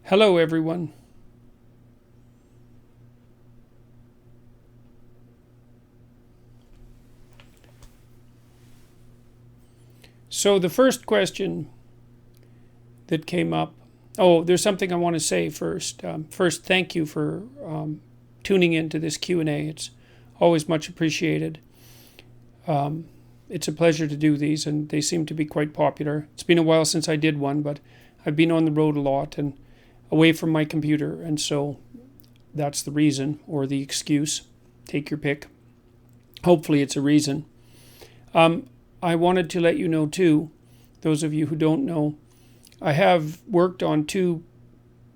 Hello, everyone. So the first question that came up, there's something I want to say first. First, thank you for tuning into this Q&A. It's always much appreciated. It's a pleasure to do these, and they seem to be quite popular. It's been a while since I did one, but I've been on the road a lot and away from my computer, and so that's the reason, or the excuse. Take your pick. Hopefully it's a reason. I wanted to let you know too, those of you who don't know, I have worked on 2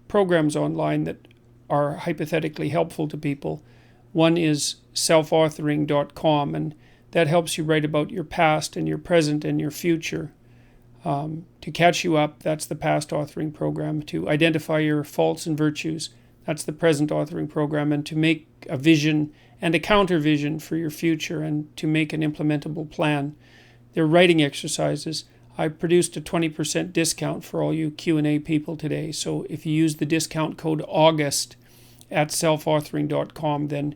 programs online that are hypothetically helpful to people. One is SelfAuthoring.com, and that helps you write about your past and your present and your future. To catch you up, that's the past authoring program. To identify your faults and virtues, that's the present authoring program. And to make a vision and a counter vision for your future, and to make an implementable plan. They're writing exercises. I produced a 20% discount for all you Q&A people today. So if you use the discount code AUGUST at selfauthoring.com, then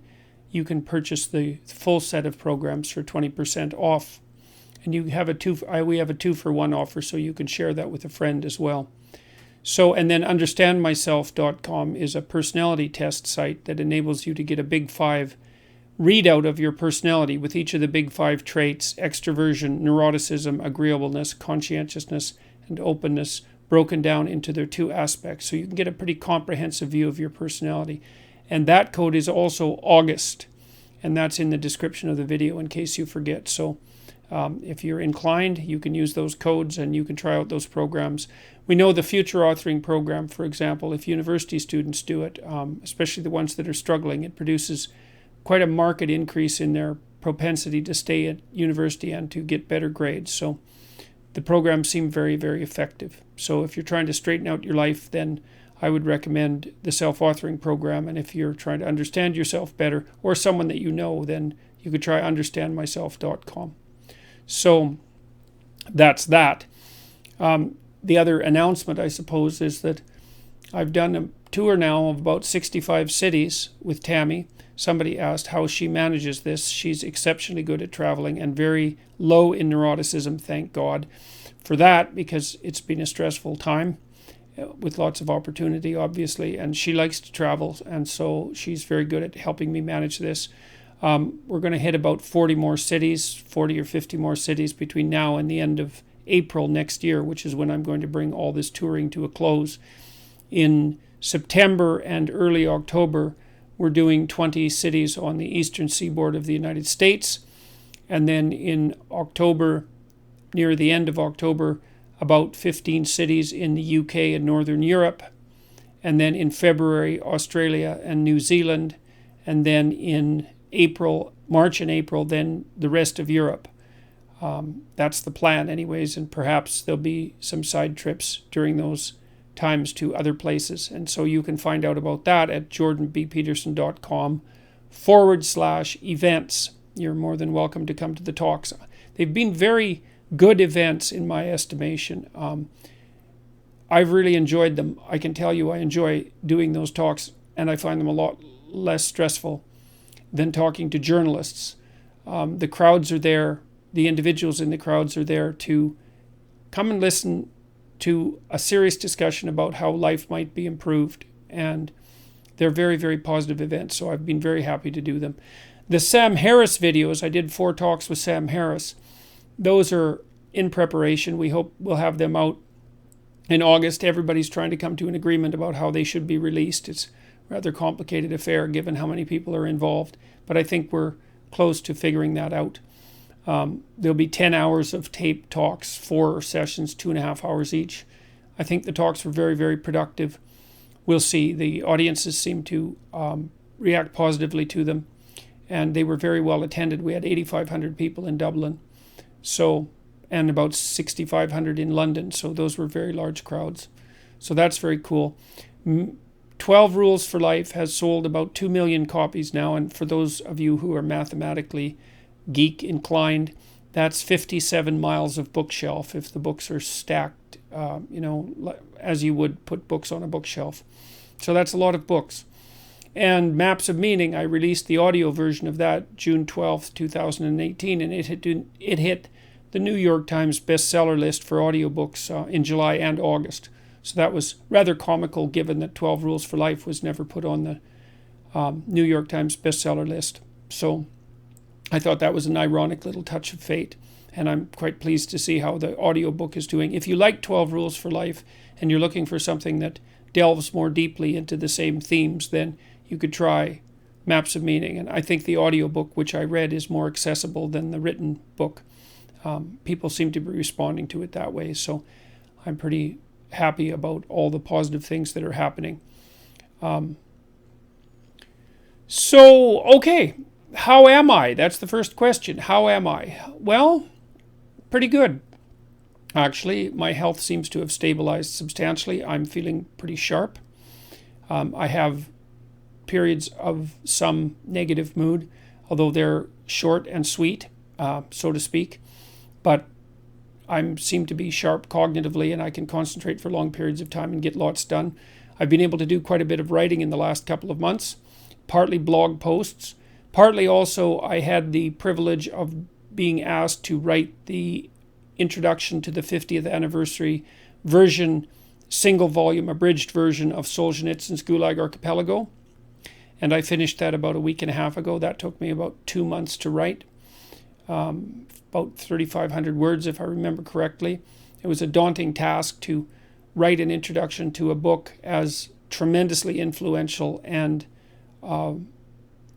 you can purchase the full set of programs for 20% off. And we have a 2-for-1 offer, so you can share that with a friend as well. So, and then UnderstandMyself.com is a personality test site that enables you to get a Big 5 readout of your personality with each of the Big 5 traits: extroversion, neuroticism, agreeableness, conscientiousness, and openness, broken down into their 2 aspects. So you can get a pretty comprehensive view of your personality. And that code is also August, and that's in the description of the video in case you forget. So if you're inclined, you can use those codes and you can try out those programs. We know the future authoring program, for example, if university students do it, especially the ones that are struggling, it produces quite a marked increase in their propensity to stay at university and to get better grades. So the programs seem very, very effective. So if you're trying to straighten out your life, then I would recommend the self-authoring program. And if you're trying to understand yourself better, or someone that you know, then you could try UnderstandMyself.com. So that's that. The other announcement, I suppose, is that I've done a tour now of about 65 cities with Tammy. Somebody asked how she manages this. She's exceptionally good at traveling and very low in neuroticism, thank God for that, because it's been a stressful time with lots of opportunity, obviously, and she likes to travel, and so she's very good at helping me manage this. We're going to hit about 40 or 50 more cities between now and the end of April next year, which is when I'm going to bring all this touring to a close. In September and early October, we're doing 20 cities on the eastern seaboard of the United States. And then in October, near the end of October, about 15 cities in the UK and Northern Europe. And then in February, Australia and New Zealand. And then in March and April, then the rest of Europe. That's the plan anyways, and perhaps there'll be some side trips during those times to other places. And so you can find out about that at jordanbpeterson.com/events. You're more than welcome to come to the talks. They've been very good events in my estimation. I've really enjoyed them. I can tell you I enjoy doing those talks, and I find them a lot less stressful than talking to journalists. The crowds are there. The individuals in the crowds are there to come and listen to a serious discussion about how life might be improved. And they're very, very positive events, so I've been very happy to do them. The Sam Harris videos, I did 4 talks with Sam Harris. Those are in preparation. We hope we'll have them out in August. Everybody's trying to come to an agreement about how they should be released. It's a rather complicated affair given how many people are involved, but I think we're close to figuring that out. There'll be 10 hours of taped talks, 4 sessions, 2.5 hours each. I think the talks were very, very productive. We'll see. The audiences seem to react positively to them, and they were very well attended. We had 8,500 people in Dublin, and about 6,500 in London, so those were very large crowds. So that's very cool. 12 Rules for Life has sold about 2 million copies now, and for those of you who are mathematically geek inclined, That's 57 miles of bookshelf if the books are stacked, as you would put books on a bookshelf. So that's a lot of books. And Maps of Meaning, I released the audio version of that June 12th, 2018, and it hit the New York Times bestseller list for audiobooks in July and August. So that was rather comical, given that 12 Rules for Life was never put on the New York Times bestseller list. So I thought that was an ironic little touch of fate, and I'm quite pleased to see how the audiobook is doing. If you like 12 Rules for Life and you're looking for something that delves more deeply into the same themes, then you could try Maps of Meaning. And I think the audiobook, which I read, is more accessible than the written book. People seem to be responding to it that way, so I'm pretty happy about all the positive things that are happening. Okay, how am I? That's the first question. How am I? Well, pretty good. Actually, my health seems to have stabilized substantially. I'm feeling pretty sharp. I have periods of some negative mood, although they're short and sweet, so to speak. But I seem to be sharp cognitively, and I can concentrate for long periods of time and get lots done. I've been able to do quite a bit of writing in the last couple of months, partly blog posts, partly also I had the privilege of being asked to write the introduction to the 50th anniversary version, single volume, abridged version of Solzhenitsyn's Gulag Archipelago. And I finished that about a week and a half ago. That took me about 2 months to write. About 3,500 words, if I remember correctly. It was a daunting task to write an introduction to a book as tremendously influential and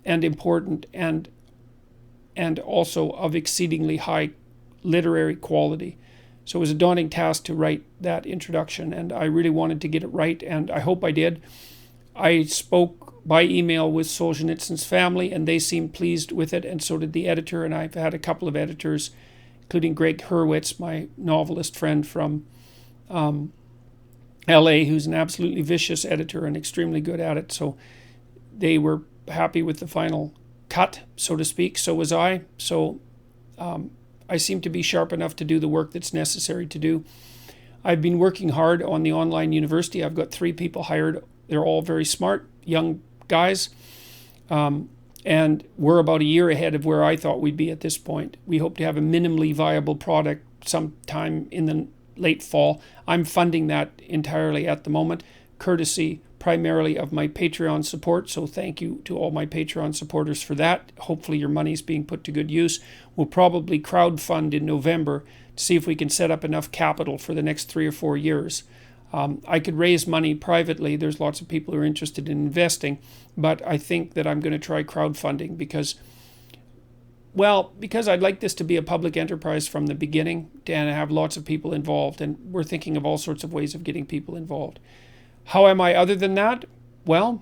important and also of exceedingly high literary quality. So it was a daunting task to write that introduction, and I really wanted to get it right, and I hope I did. I spoke by email with Solzhenitsyn's family, and they seemed pleased with it, and so did the editor. And I've had a couple of editors, including Greg Hurwitz, my novelist friend from LA, who's an absolutely vicious editor and extremely good at it. So they were happy with the final cut, so to speak. So was I. So I seem to be sharp enough to do the work that's necessary to do. I've been working hard on the online university. I've got 3 people hired. They're all very smart, young guys. And we're about a year ahead of where I thought we'd be at this point. We hope to have a minimally viable product sometime in the late fall. I'm funding that entirely at the moment, courtesy primarily of my Patreon support. So thank you to all my Patreon supporters for that. Hopefully your money's being put to good use. We'll probably crowdfund in November to see if we can set up enough capital for the next 3 or 4 years. I could raise money privately. There's lots of people who are interested in investing, but I think that I'm going to try crowdfunding because I'd like this to be a public enterprise from the beginning and have lots of people involved, and we're thinking of all sorts of ways of getting people involved. How am I other than that? Well,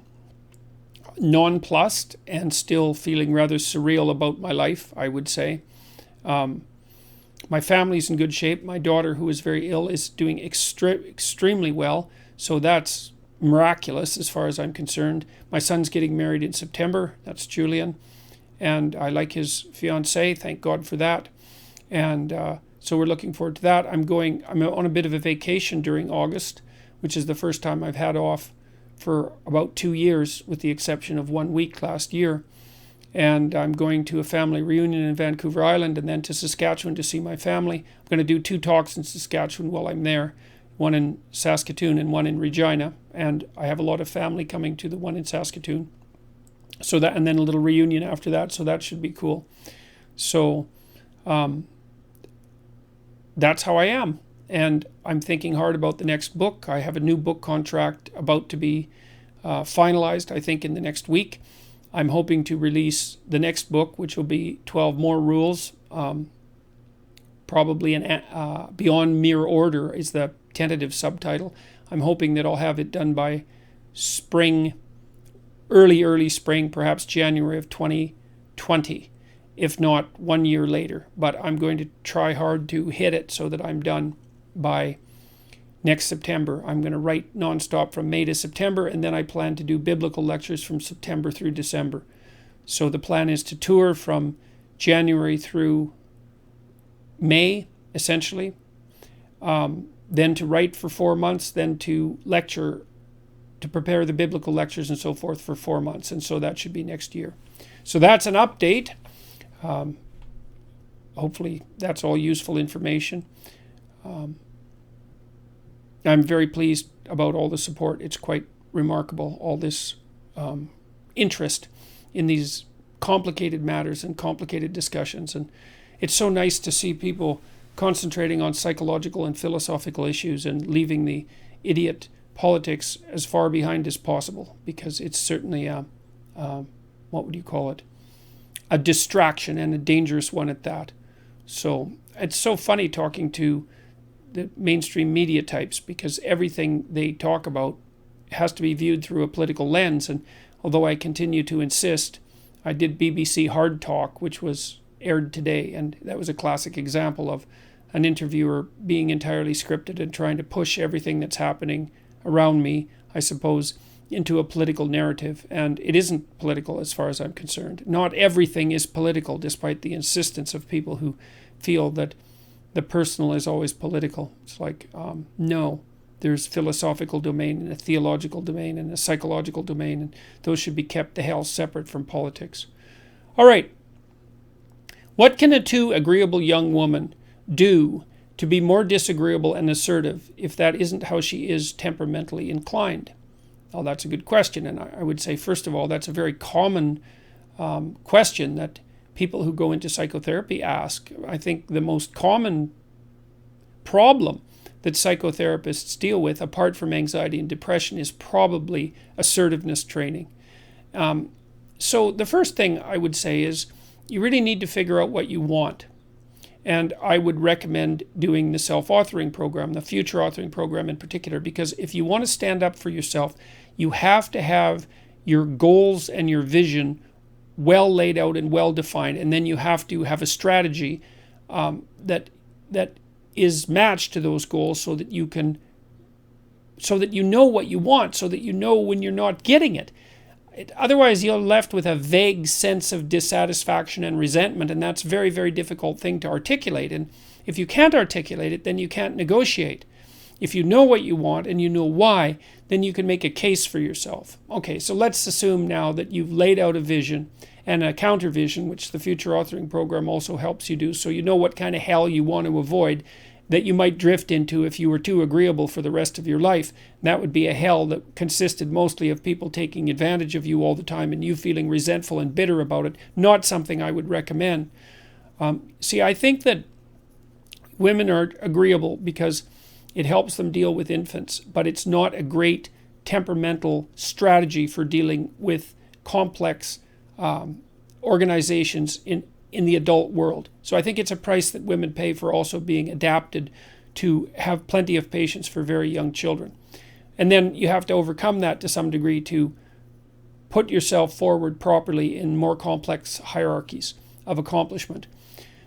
nonplussed and still feeling rather surreal about my life, I would say. My family's in good shape. My daughter, who is very ill, is doing extremely well. So that's miraculous as far as I'm concerned. My son's getting married in September. That's Julian. And I like his fiancée. Thank God for that. And so we're looking forward to that. I'm on a bit of a vacation during August, which is the first time I've had off for about 2 years, with the exception of 1 week last year. And I'm going to a family reunion in Vancouver Island and then to Saskatchewan to see my family. I'm going to do 2 talks in Saskatchewan while I'm there, one in Saskatoon and one in Regina. And I have a lot of family coming to the one in Saskatoon. So that, and then a little reunion after that, so that should be cool. So that's how I am. And I'm thinking hard about the next book. I have a new book contract about to be finalized, I think, in the next week. I'm hoping to release the next book, which will be 12 More Rules. Probably Beyond Mere Order is the tentative subtitle. I'm hoping that I'll have it done by spring, early spring, perhaps January of 2020, if not 1 year later. But I'm going to try hard to hit it so that I'm done by next September. I'm going to write nonstop from May to September, and then I plan to do biblical lectures from September through December. So the plan is to tour from January through May, essentially, then to write for 4 months, then to lecture, to prepare the biblical lectures and so forth for 4 months. And so that should be next year. So that's an update. Hopefully that's all useful information. I'm very pleased about all the support. It's quite remarkable, all this interest in these complicated matters and complicated discussions. And it's so nice to see people concentrating on psychological and philosophical issues and leaving the idiot politics as far behind as possible, because it's certainly what would you call it? A distraction, and a dangerous one at that. So it's so funny talking to the mainstream media types, because everything they talk about has to be viewed through a political lens. And although I continue to insist, I did BBC Hard Talk, which was aired today, and that was a classic example of an interviewer being entirely scripted and trying to push everything that's happening around me, I suppose, into a political narrative. And it isn't political as far as I'm concerned. Not everything is political, despite the insistence of people who feel that the personal is always political. It's like, no, there's philosophical domain and a theological domain and a psychological domain, and those should be kept the hell separate from politics. All right. What can a too agreeable young woman do to be more disagreeable and assertive if that isn't how she is temperamentally inclined? Well, that's a good question, and I would say, first of all, that's a very common question that people who go into psychotherapy ask. I think the most common problem that psychotherapists deal with, apart from anxiety and depression, is probably assertiveness training. So the first thing I would say is you really need to figure out what you want. And I would recommend doing the self-authoring program, the future authoring program in particular, because if you want to stand up for yourself, you have to have your goals and your vision well laid out and well defined, and then you have to have a strategy that is matched to those goals, so that you know what you want, so that you know when you're not getting it. Otherwise, you're left with a vague sense of dissatisfaction and resentment, and that's a very, very difficult thing to articulate. And if you can't articulate it, then you can't negotiate. If you know what you want and you know why, then you can make a case for yourself. Okay, so let's assume now that you've laid out a vision and a counter vision, which the future authoring program also helps you do, so you know what kind of hell you want to avoid that you might drift into if you were too agreeable for the rest of your life. That would be a hell that consisted mostly of people taking advantage of you all the time and you feeling resentful and bitter about it. Not something I would recommend. See, I think that women are agreeable because it helps them deal with infants, but it's not a great temperamental strategy for dealing with complex organizations in the adult world. So I think it's a price that women pay for also being adapted to have plenty of patience for very young children. And then you have to overcome that to some degree to put yourself forward properly in more complex hierarchies of accomplishment.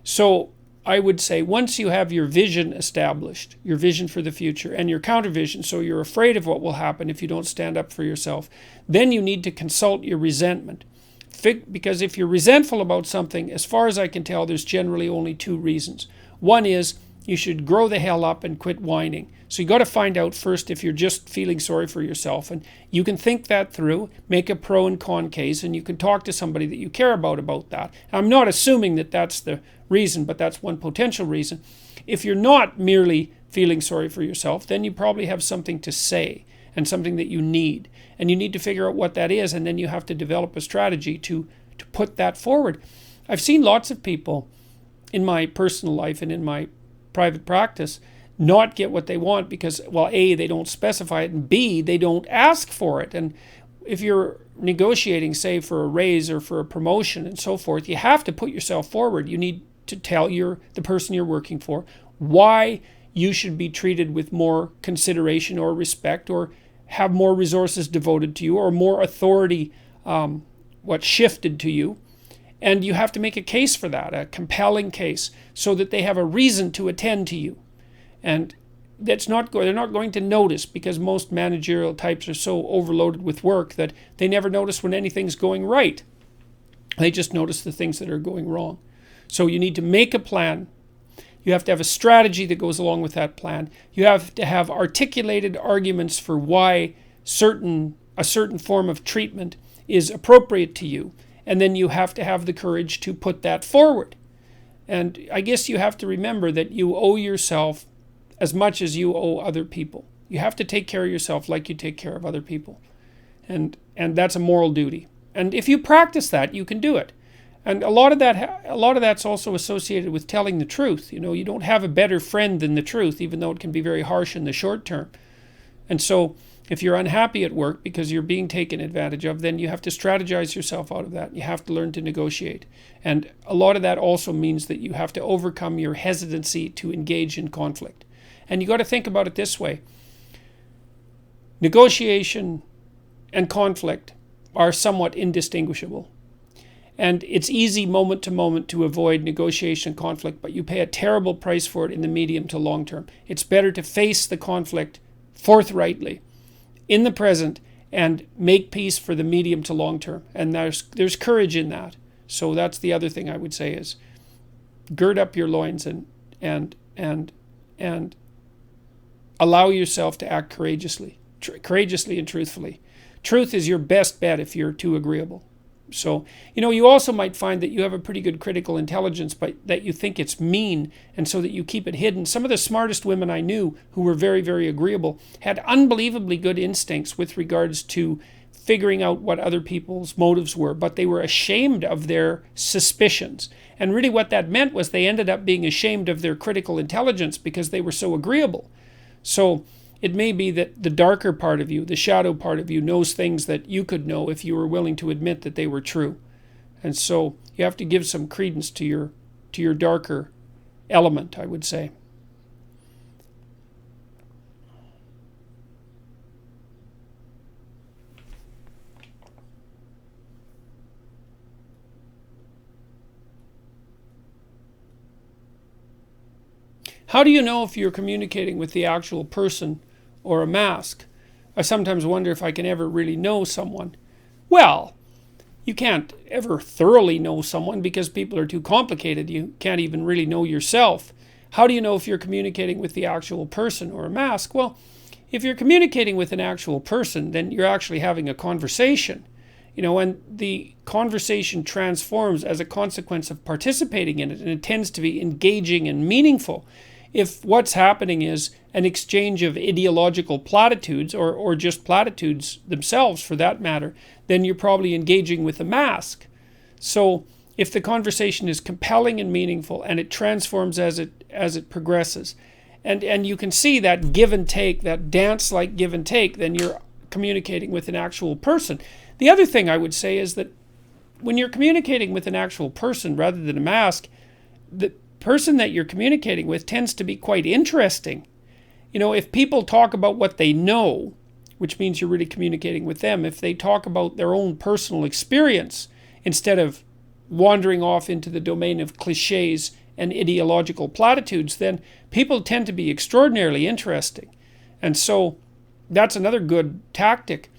So I would say once you have your vision established, your vision for the future, and your counter vision, so you're afraid of what will happen if you don't stand up for yourself, then you need to consult your resentment. Because if you're resentful about something, as far as I can tell, there's generally only two reasons. One is you should grow the hell up and quit whining. So you got to find out first if you're just feeling sorry for yourself, and you can think that through, make a pro and con case, and you can talk to somebody that you care about that. I'm not assuming that that's the reason, but that's one potential reason. If you're not merely feeling sorry for yourself, then you probably have something to say and something that you need. And you need to figure out what that is, and then you have to develop a strategy to put that forward. I've seen lots of people in my personal life and in my private practice not get what they want because, well, A, they don't specify it, and B, they don't ask for it. And if you're negotiating, say, for a raise or for a promotion and so forth, you have to put yourself forward. You need to tell the person you're working for why you should be treated with more consideration or respect, or have more resources devoted to you, or more authority shifted to you. And you have to make a case for that, a compelling case, so that they have a reason to attend to you. And they're not going to notice, because most managerial types are so overloaded with work that they never notice when anything's going right. They just notice the things that are going wrong. So you need to make a plan, You have to have a strategy that goes along with that plan. You have to have articulated arguments for why a certain form of treatment is appropriate to you. And then you have to have the courage to put that forward. And I guess you have to remember that you owe yourself as much as you owe other people. You have to take care of yourself like you take care of other people. And that's a moral duty. And if you practice that, you can do it. And a lot of that's also associated with telling the truth. You don't have a better friend than the truth, even though it can be very harsh in the short term. And so if you're unhappy at work because you're being taken advantage of, then you have to strategize yourself out of that. You have to learn to negotiate. And a lot of that also means that you have to overcome your hesitancy to engage in conflict. And you got to think about it this way. Negotiation and conflict are somewhat indistinguishable. And it's easy moment to moment to avoid negotiation and conflict, but you pay a terrible price for it in the medium to long term. It's better to face the conflict forthrightly in the present and make peace for the medium to long term. And there's courage in that. So that's the other thing I would say is gird up your loins and allow yourself to act courageously and truthfully. Truth is your best bet if you're too agreeable. So, you also might find that you have a pretty good critical intelligence, but that you think it's mean, and so that you keep it hidden. Some of the smartest women I knew who were very, very agreeable had unbelievably good instincts with regards to figuring out what other people's motives were, but they were ashamed of their suspicions. And really what that meant was they ended up being ashamed of their critical intelligence because they were so agreeable. So it may be that the darker part of you, the shadow part of you, knows things that you could know if you were willing to admit that they were true. And so you have to give some credence to your darker element, I would say. How do you know if you're communicating with the actual person or a mask? I sometimes wonder if I can ever really know someone. Well, you can't ever thoroughly know someone because people are too complicated. You can't even really know yourself. How do you know if you're communicating with the actual person or a mask? Well, if you're communicating with an actual person, then you're actually having a conversation. And the conversation transforms as a consequence of participating in it, and it tends to be engaging and meaningful. If what's happening is an exchange of ideological platitudes, or just platitudes themselves for that matter, then you're probably engaging with a mask. So if the conversation is compelling and meaningful and it transforms as it progresses, and you can see that give and take, that dance-like give and take, then you're communicating with an actual person. The other thing I would say is that when you're communicating with an actual person rather than a mask, the person that you're communicating with tends to be quite interesting. If people talk about what they know, which means you're really communicating with them, if they talk about their own personal experience instead of wandering off into the domain of cliches and ideological platitudes, then people tend to be extraordinarily interesting. And so that's another good tactic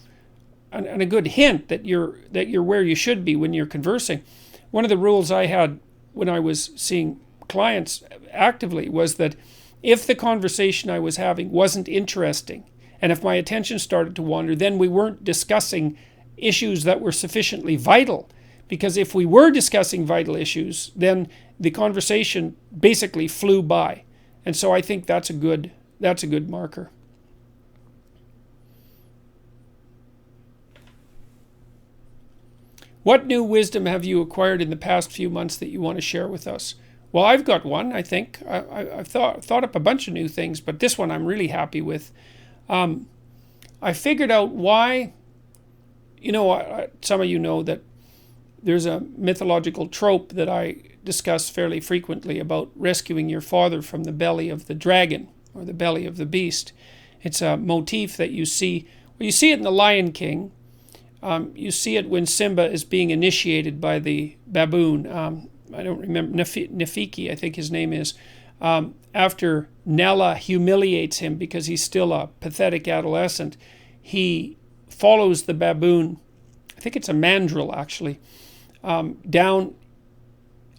and a good hint that you're where you should be when you're conversing. One of the rules I had when I was seeing clients actively was that if the conversation I was having wasn't interesting, and if my attention started to wander, then we weren't discussing issues that were sufficiently vital. Because if we were discussing vital issues, then the conversation basically flew by. And so I think that's a good marker. What new wisdom have you acquired in the past few months that you want to share with us? Well, I've got one, I think. I've thought up a bunch of new things, but this one I'm really happy with. I figured out why, some of you know that there's a mythological trope that I discuss fairly frequently about rescuing your father from the belly of the dragon or the belly of the beast. It's a motif that you see. Well, you see it in The Lion King. You see it when Simba is being initiated by the baboon. I don't remember, Nafiki, I think his name is. After Nella humiliates him because he's still a pathetic adolescent, he follows the baboon, I think it's a mandrill actually, down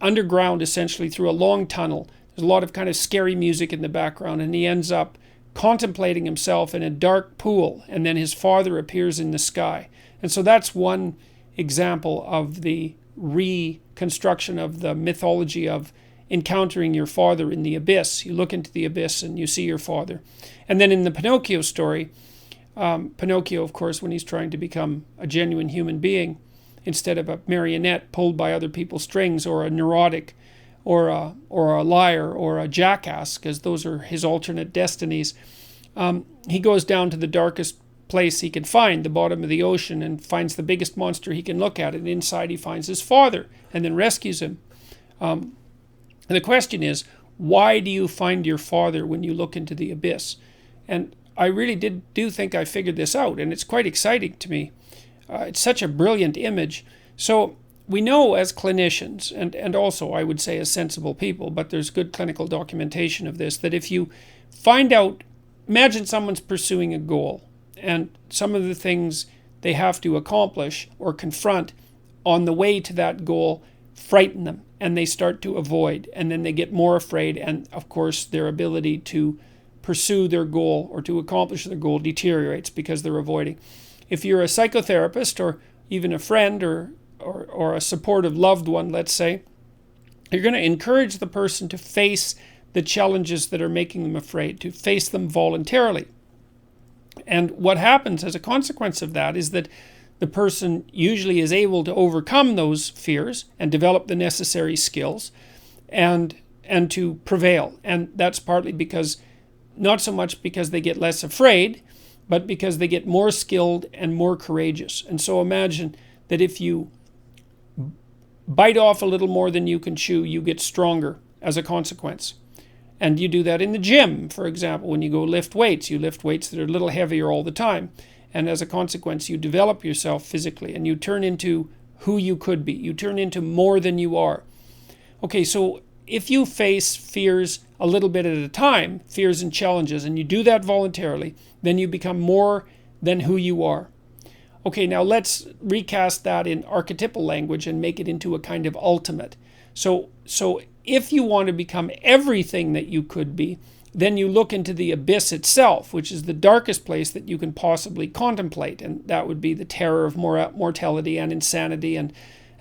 underground essentially through a long tunnel There's a lot of kind of scary music in the background, and he ends up contemplating himself in a dark pool, and then his father appears in the sky. And so that's one example of the reconstruction of the mythology of encountering your father in the abyss. You look into the abyss and you see your father. And then in the Pinocchio story, Pinocchio, of course, when he's trying to become a genuine human being, instead of a marionette pulled by other people's strings, or a neurotic, or a liar, or a jackass, because those are his alternate destinies, he goes down to the darkest place he can find, the bottom of the ocean, and finds the biggest monster he can look at, and inside he finds his father, and then rescues him. And the question is, why do you find your father when you look into the abyss? And I really do think I figured this out, and it's quite exciting to me. It's such a brilliant image. So we know as clinicians, and also I would say as sensible people, but there's good clinical documentation of this, that if you find out, imagine someone's pursuing a goal, and some of the things they have to accomplish or confront on the way to that goal frighten them, and they start to avoid, and then they get more afraid, and of course their ability to pursue their goal or to accomplish their goal deteriorates because they're avoiding. If you're a psychotherapist, or even a friend, or a supportive loved one, let's say, you're going to encourage the person to face the challenges that are making them afraid, to face them voluntarily. And what happens as a consequence of that is that the person usually is able to overcome those fears and develop the necessary skills and to prevail. And that's partly because, not so much because they get less afraid, but because they get more skilled and more courageous. And so imagine that if you bite off a little more than you can chew, you get stronger as a consequence. And you do that in the gym, for example. When you go lift weights, you lift weights that are a little heavier all the time. And as a consequence, you develop yourself physically, and you turn into who you could be. You turn into more than you are. Okay, so if you face fears a little bit at a time, fears and challenges, and you do that voluntarily, then you become more than who you are. Okay, now let's recast that in archetypal language and make it into a kind of ultimate. So if you want to become everything that you could be, then you look into the abyss itself, which is the darkest place that you can possibly contemplate. And that would be the terror of mortality and insanity and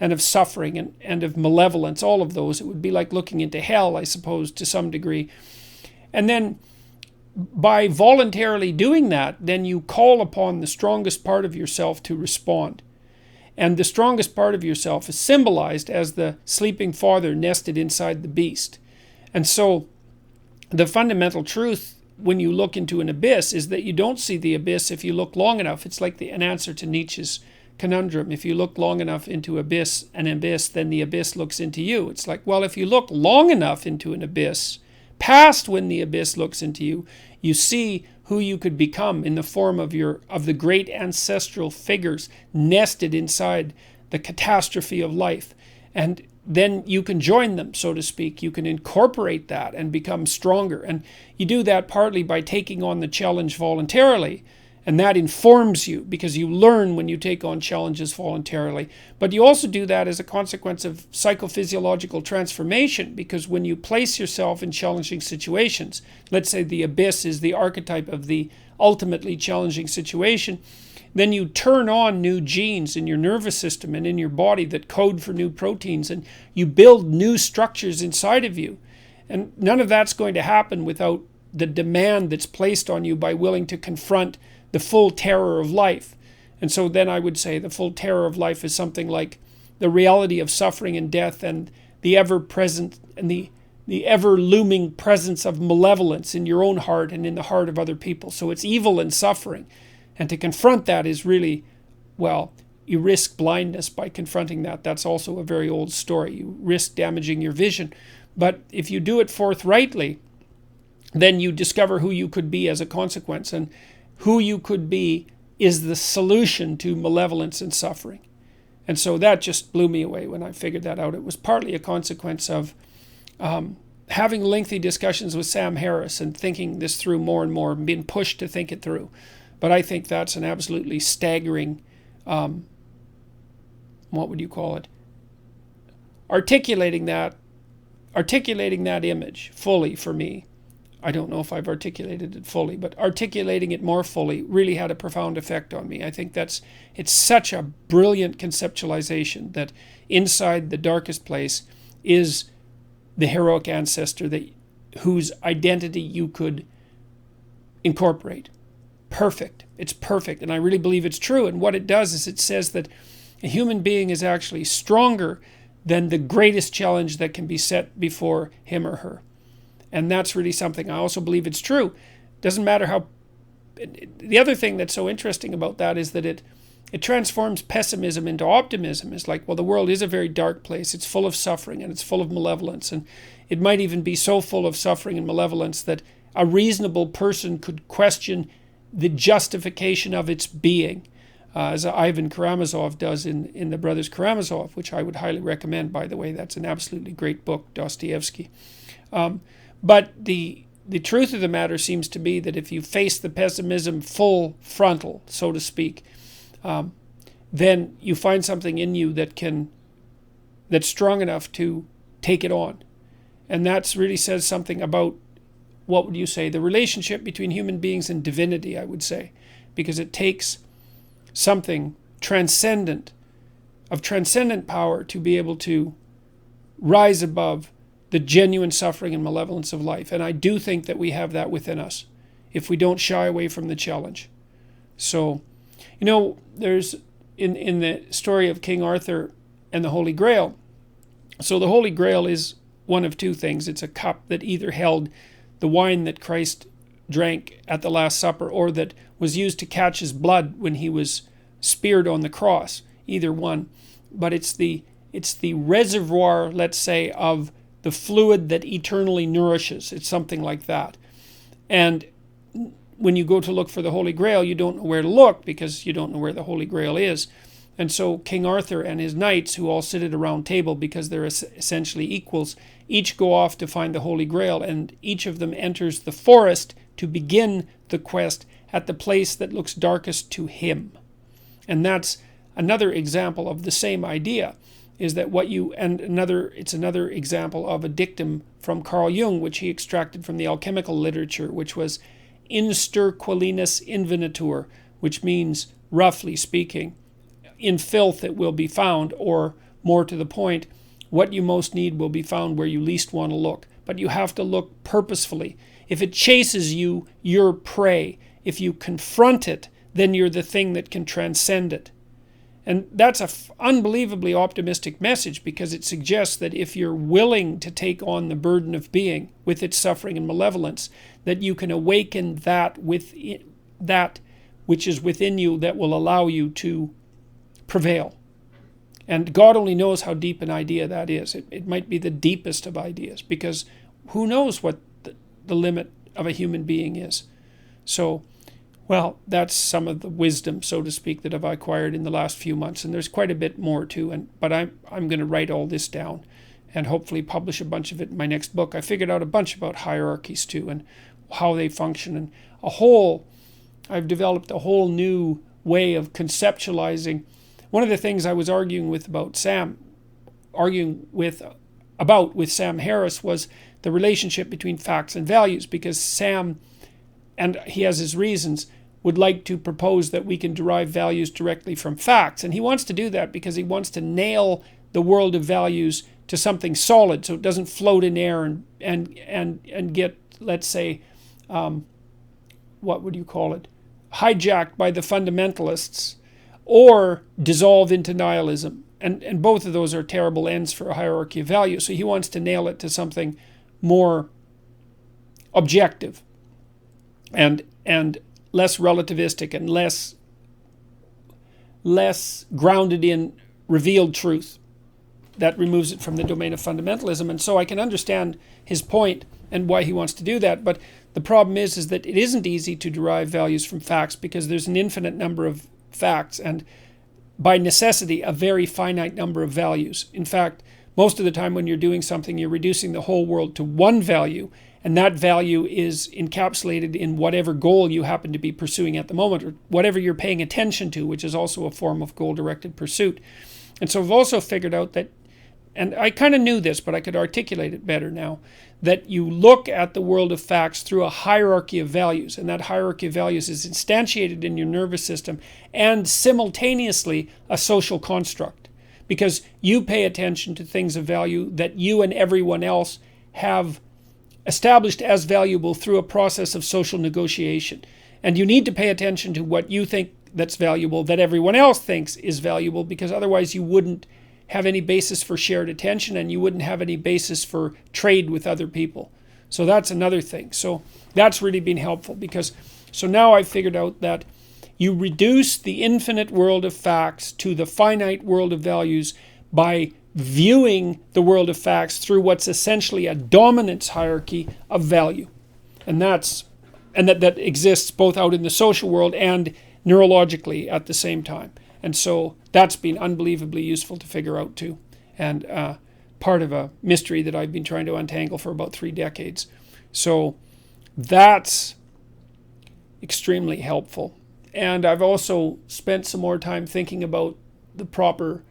of suffering and of malevolence, all of those. It would be like looking into hell, I suppose, to some degree. And then by voluntarily doing that, then you call upon the strongest part of yourself to respond. And the strongest part of yourself is symbolized as the sleeping father nested inside the beast. And so the fundamental truth when you look into an abyss is that you don't see the abyss if you look long enough. It's like an answer to Nietzsche's conundrum. If you look long enough into an abyss, then the abyss looks into you. It's like, well, if you look long enough into an abyss, past when the abyss looks into you, you see who you could become in the form of the great ancestral figures nested inside the catastrophe of life. And then you can join them, so to speak. You can incorporate that and become stronger. And you do that partly by taking on the challenge voluntarily. And that informs you, because you learn when you take on challenges voluntarily. But you also do that as a consequence of psychophysiological transformation, because when you place yourself in challenging situations, let's say the abyss is the archetype of the ultimately challenging situation, then you turn on new genes in your nervous system and in your body that code for new proteins, and you build new structures inside of you. And none of that's going to happen without the demand that's placed on you by willing to confront the full terror of life. And so then I would say the full terror of life is something like the reality of suffering and death, and the ever-present and the ever-looming presence of malevolence in your own heart and in the heart of other people. So it's evil and suffering. And to confront that is really, well, you risk blindness by confronting that. That's also a very old story. You risk damaging your vision. But if you do it forthrightly, then you discover who you could be as a consequence. And who you could be is the solution to malevolence and suffering. And so that just blew me away when I figured that out. It was partly a consequence of having lengthy discussions with Sam Harris and thinking this through more and more and being pushed to think it through. But I think that's an absolutely staggering, what would you call it? Articulating that articulating that image fully for me, I don't know if I've articulated it fully, but articulating it more fully really had a profound effect on me. I think it's such a brilliant conceptualization that inside the darkest place is the heroic ancestor whose identity you could incorporate. Perfect. It's perfect. And I really believe it's true. And what it does is it says that a human being is actually stronger than the greatest challenge that can be set before him or her. And that's really something. I also believe it's true. Doesn't matter how... The other thing that's so interesting about that is that it transforms pessimism into optimism. It's like, well, the world is a very dark place. It's full of suffering and it's full of malevolence. And it might even be so full of suffering and malevolence that a reasonable person could question the justification of its being, as Ivan Karamazov does in The Brothers Karamazov, which I would highly recommend, by the way. That's an absolutely great book, Dostoevsky. But the truth of the matter seems to be that if you face the pessimism full frontal, so to speak, then you find something in you that's strong enough to take it on. And that really says something about, what would you say, the relationship between human beings and divinity, I would say, because it takes something transcendent, of transcendent power, to be able to rise above the genuine suffering and malevolence of life. And I do think that we have that within us if we don't shy away from the challenge. So, there's in the story of King Arthur and the Holy Grail. So the Holy Grail is one of two things. It's a cup that either held the wine that Christ drank at the Last Supper, or that was used to catch his blood when he was speared on the cross. Either one. But it's the reservoir, let's say, of the fluid that eternally nourishes. It's something like that. And when you go to look for the Holy Grail, you don't know where to look because you don't know where the Holy Grail is. And so King Arthur and his knights, who all sit at a round table because they're essentially equals, each go off to find the Holy Grail, and each of them enters the forest to begin the quest at the place that looks darkest to him. And that's another example of the same idea, is that it's another example of a dictum from Carl Jung, which he extracted from the alchemical literature, which was in stir qualinus invenitur, which means, roughly speaking, in filth it will be found, or more to the point, what you most need will be found where you least want to look. But you have to look purposefully. If it chases you, you're prey. If you confront it, then you're the thing that can transcend it. And that's an unbelievably optimistic message, because it suggests that if you're willing to take on the burden of being with its suffering and malevolence, that you can awaken that which is within you that will allow you to prevail. And God only knows how deep an idea that is. It might be the deepest of ideas, because who knows what the limit of a human being is. So, well, that's some of the wisdom, so to speak, that I've acquired in the last few months. And there's quite a bit more too. But I'm going to write all this down and hopefully publish a bunch of it in my next book. I figured out a bunch about hierarchies too, and how they function. And I've developed a whole new way of conceptualizing. One of the things I was arguing with Sam Harris was the relationship between facts and values, because Sam, and he has his reasons, would like to propose that we can derive values directly from facts. And he wants to do that because he wants to nail the world of values to something solid, so it doesn't float in air and get, let's say, what would you call it, hijacked by the fundamentalists, or dissolve into nihilism. And both of those are terrible ends for a hierarchy of values. So he wants to nail it to something more objective and less relativistic and less grounded in revealed truth. That removes it from the domain of fundamentalism. And so I can understand his point and why he wants to do that. But the problem is that it isn't easy to derive values from facts, because there's an infinite number of facts and, by necessity, a very finite number of values. In fact, most of the time when you're doing something, you're reducing the whole world to one value, and that value is encapsulated in whatever goal you happen to be pursuing at the moment, or whatever you're paying attention to, which is also a form of goal-directed pursuit. And so I've also figured out that and I kind of knew this, but I could articulate it better now, that you look at the world of facts through a hierarchy of values, and that hierarchy of values is instantiated in your nervous system and simultaneously a social construct, because you pay attention to things of value that you and everyone else have established as valuable through a process of social negotiation. And you need to pay attention to what you think that's valuable that everyone else thinks is valuable, because otherwise you wouldn't have any basis for shared attention, and you wouldn't have any basis for trade with other people. So that's another thing. So that's really been helpful, because so now I've figured out that you reduce the infinite world of facts to the finite world of values by viewing the world of facts through what's essentially a dominance hierarchy of value. And that exists both out in the social world and neurologically at the same time. And so that's been unbelievably useful to figure out too, and part of a mystery that I've been trying to untangle for about 3 decades. So that's extremely helpful. And I've also spent some more time thinking about the proper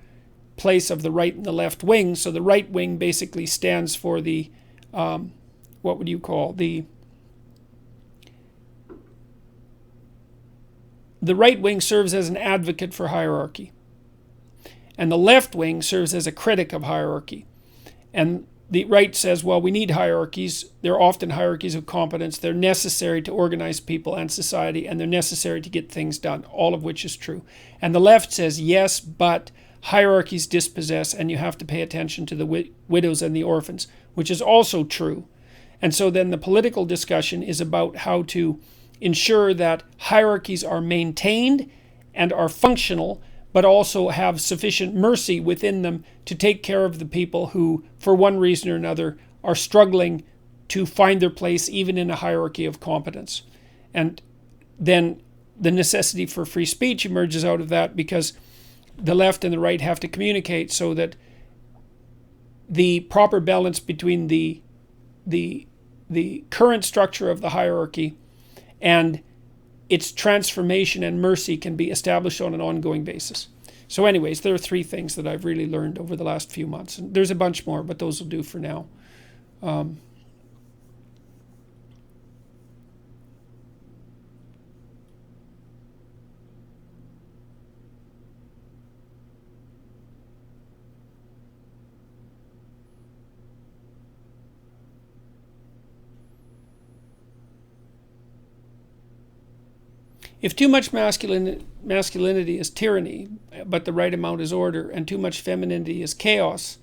place of the right and the left wing. So the right wing basically stands for the, what would you call, the right wing serves as an advocate for hierarchy. And the left wing serves as a critic of hierarchy. And the right says, well, we need hierarchies. They're often hierarchies of competence. They're necessary to organize people and society, and they're necessary to get things done, all of which is true. And the left says, yes, but hierarchies dispossess, and you have to pay attention to the widows and the orphans, which is also true. And so then the political discussion is about how to ensure that hierarchies are maintained and are functional, but also have sufficient mercy within them to take care of the people who, for one reason or another, are struggling to find their place even in a hierarchy of competence. And then the necessity for free speech emerges out of that, because the left and the right have to communicate so that the proper balance between the current structure of the hierarchy and its transformation and mercy can be established on an ongoing basis. So anyways, there are 3 things that I've really learned over the last few months. And there's a bunch more, but those will do for now. If too much masculinity is tyranny, but the right amount is order, and too much femininity is chaos,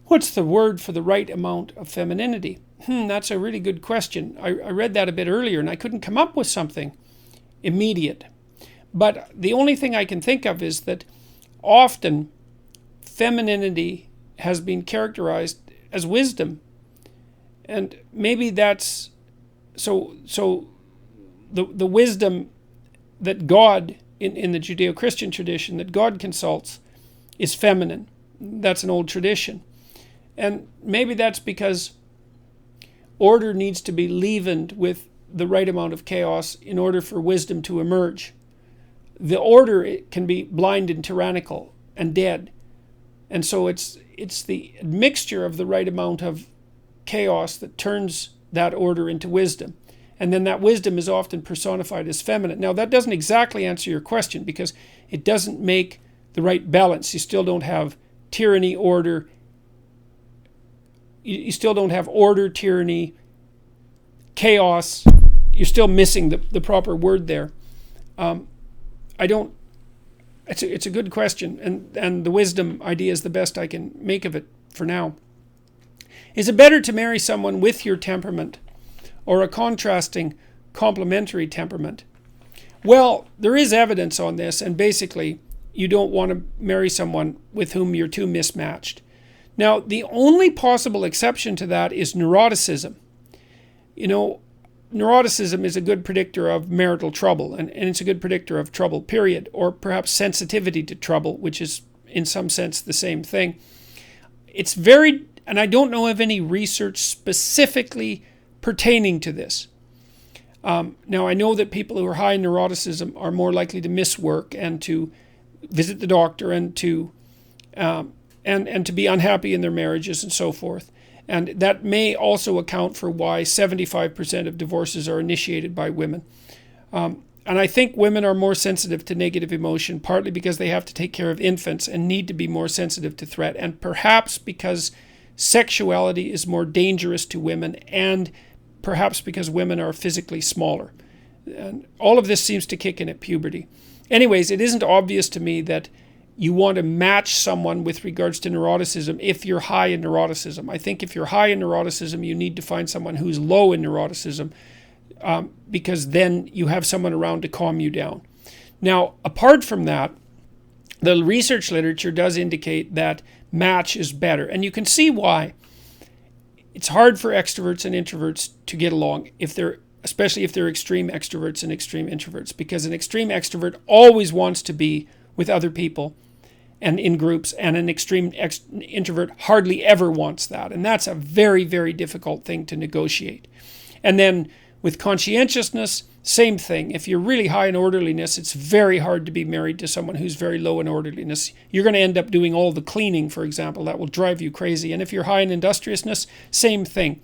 what's the word for the right amount of femininity? That's a really good question. I read that a bit earlier, and I couldn't come up with something immediate. But the only thing I can think of is that often femininity has been characterized as wisdom. And maybe that's so the wisdom that God, in the Judeo-Christian tradition, that God consults is feminine. That's an old tradition. And maybe that's because order needs to be leavened with the right amount of chaos in order for wisdom to emerge. The order, it can be blind and tyrannical and dead. And so it's the mixture of the right amount of chaos that turns that order into wisdom. And then that wisdom is often personified as feminine. Now, that doesn't exactly answer your question, because it doesn't make the right balance. You still don't have tyranny, order. You still don't have order, tyranny, chaos. You're still missing the proper word there. It's a good question, and the wisdom idea is the best I can make of it for now. Is it better to marry someone with your temperament or a contrasting complementary temperament? Well, there is evidence on this, and basically you don't want to marry someone with whom you're too mismatched. Now, the only possible exception to that is neuroticism. You know, neuroticism is a good predictor of marital trouble, and it's a good predictor of trouble, period, or perhaps sensitivity to trouble, which is in some sense the same thing. It's very, and I don't know of any research specifically pertaining to this. Now, I know that people who are high in neuroticism are more likely to miss work and to visit the doctor and to and to be unhappy in their marriages and so forth. And that may also account for why 75% of divorces are initiated by women. And I think women are more sensitive to negative emotion, partly because they have to take care of infants and need to be more sensitive to threat, and perhaps because sexuality is more dangerous to women, and perhaps because women are physically smaller. And all of this seems to kick in at puberty. Anyways, it isn't obvious to me that you want to match someone with regards to neuroticism if you're high in neuroticism. I think if you're high in neuroticism, you need to find someone who's low in neuroticism, because then you have someone around to calm you down. Now, apart from that, the research literature does indicate that match is better. And you can see why. It's hard for extroverts and introverts to get along, especially if they're extreme extroverts and extreme introverts, because an extreme extrovert always wants to be with other people and in groups, and an extreme introvert hardly ever wants that. And that's a very, very difficult thing to negotiate. And then with conscientiousness, same thing. If you're really high in orderliness, it's very hard to be married to someone who's very low in orderliness. You're going to end up doing all the cleaning, for example. That will drive you crazy. And if you're high in industriousness, same thing.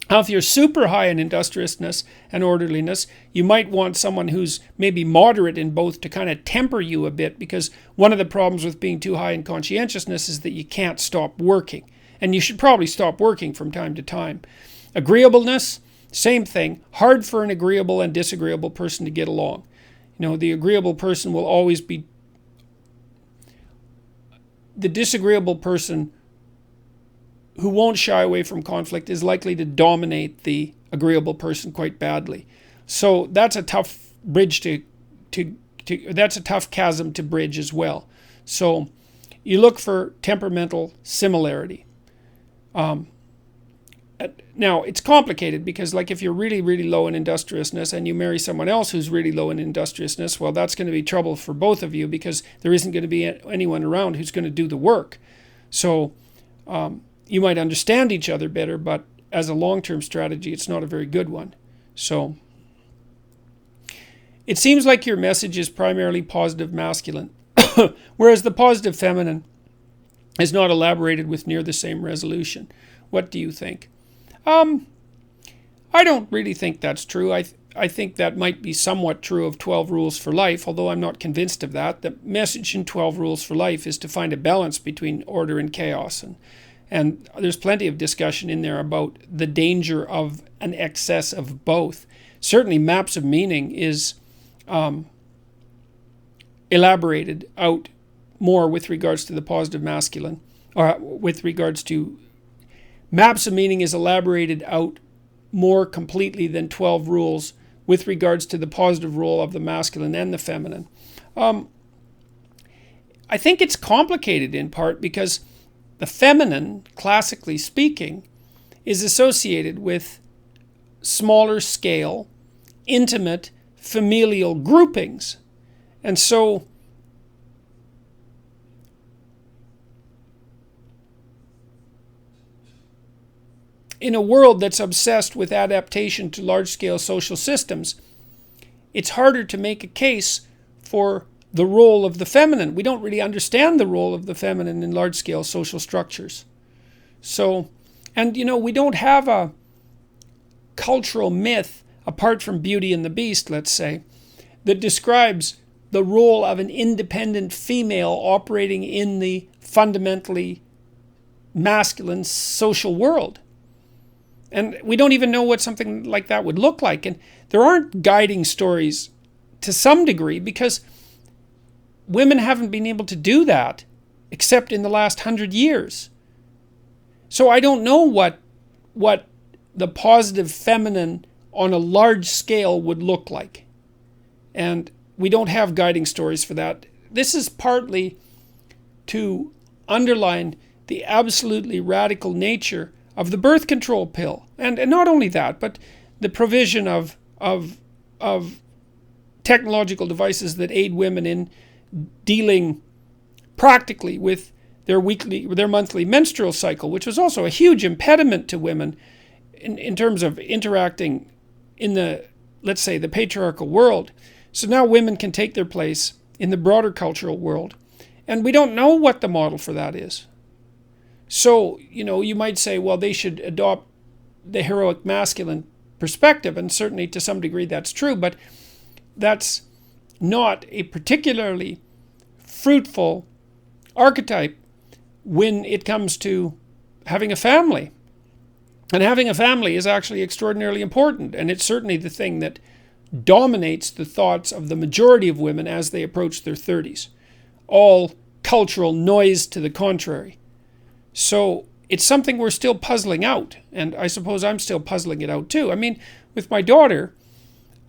Now, if you're super high in industriousness and orderliness, you might want someone who's maybe moderate in both to kind of temper you a bit, because one of the problems with being too high in conscientiousness is that you can't stop working. And you should probably stop working from time to time. Agreeableness, same thing. Hard for an agreeable and disagreeable person to get along. The agreeable person will always be... The disagreeable person who won't shy away from conflict is likely to dominate the agreeable person quite badly. So that's a tough bridge that's a tough chasm to bridge as well. So you look for temperamental similarity. Now, it's complicated because, like, if you're really, really low in industriousness and you marry someone else who's really low in industriousness, well, that's going to be trouble for both of you, because there isn't going to be anyone around who's going to do the work. So you might understand each other better, but as a long-term strategy, it's not a very good one. So it seems like your message is primarily positive masculine, whereas the positive feminine is not elaborated with near the same resolution. What do you think? I don't really think that's true. I think that might be somewhat true of 12 Rules for Life, although I'm not convinced of that. The message in 12 Rules for Life is to find a balance between order and chaos. And there's plenty of discussion in there about the danger of an excess of both. Certainly Maps of Meaning is elaborated out more with regards to the positive masculine, or with regards to... Maps of Meaning is elaborated out more completely than 12 Rules with regards to the positive role of the masculine and the feminine. I think it's complicated in part because the feminine, classically speaking, is associated with smaller scale, intimate, familial groupings. And so in a world that's obsessed with adaptation to large-scale social systems, it's harder to make a case for the role of the feminine. We don't really understand the role of the feminine in large-scale social structures. So, and we don't have a cultural myth, apart from Beauty and the Beast, let's say, that describes the role of an independent female operating in the fundamentally masculine social world. And we don't even know what something like that would look like. And there aren't guiding stories to some degree, because women haven't been able to do that except in the last 100 years. So I don't know what the positive feminine on a large scale would look like. And we don't have guiding stories for that. This is partly to underline the absolutely radical nature of the birth control pill. And not only that, but the provision of technological devices that aid women in dealing practically with their monthly menstrual cycle, which was also a huge impediment to women in terms of interacting in the, let's say, the patriarchal world. So now women can take their place in the broader cultural world. And we don't know what the model for that is. So, you might say, well, they should adopt the heroic masculine perspective, and certainly to some degree that's true, but that's not a particularly fruitful archetype when it comes to having a family. And having a family is actually extraordinarily important, and it's certainly the thing that dominates the thoughts of the majority of women as they approach their 30s. All cultural noise to the contrary. So it's something we're still puzzling out, and I suppose I'm still puzzling it out too. I mean, with my daughter,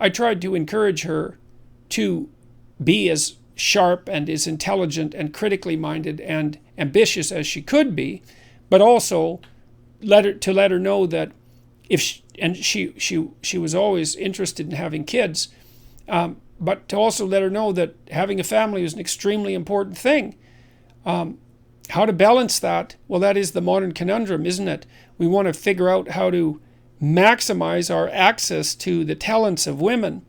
I tried to encourage her to be as sharp and as intelligent and critically minded and ambitious as she could be, but also let her know that if she was always interested in having kids, but to also let her know that having a family was an extremely important thing. How to balance that? Well, that is the modern conundrum, isn't it? We want to figure out how to maximize our access to the talents of women,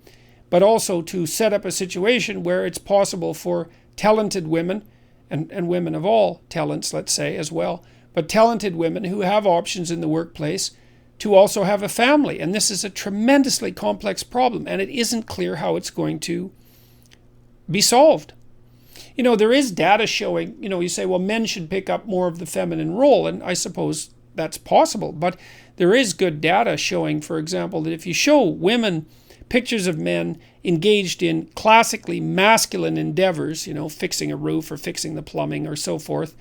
but also to set up a situation where it's possible for talented women, and women of all talents, let's say, as well, but talented women who have options in the workplace to also have a family. And this is a tremendously complex problem, and it isn't clear how it's going to be solved. There is data showing, you say, well, men should pick up more of the feminine role, and I suppose that's possible. But there is good data showing, for example, that if you show women pictures of men engaged in classically masculine endeavors, fixing a roof or fixing the plumbing or so forth,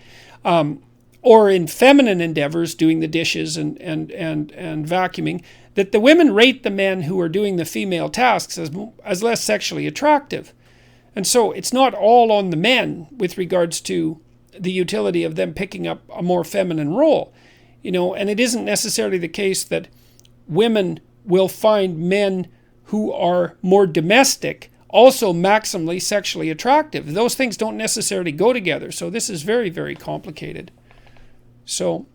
or in feminine endeavors, doing the dishes and vacuuming, that the women rate the men who are doing the female tasks as less sexually attractive. And so it's not all on the men with regards to the utility of them picking up a more feminine role. And it isn't necessarily the case that women will find men who are more domestic also maximally sexually attractive. Those things don't necessarily go together. So this is very, very complicated. So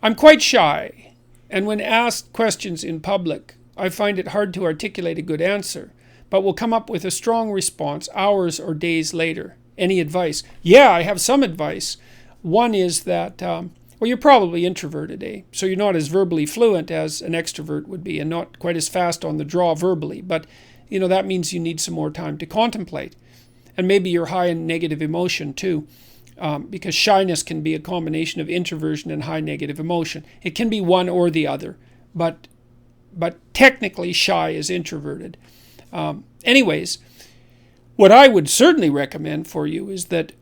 I'm quite shy, and when asked questions in public, I find it hard to articulate a good answer, but will come up with a strong response hours or days later. Any advice? Yeah, I have some advice. One is that, well, you're probably introverted, eh? So you're not as verbally fluent as an extrovert would be, and not quite as fast on the draw verbally, but that means you need some more time to contemplate. And maybe you're high in negative emotion too, because shyness can be a combination of introversion and high negative emotion. It can be one or the other, but technically shy is introverted. Anyways, what I would certainly recommend for you is that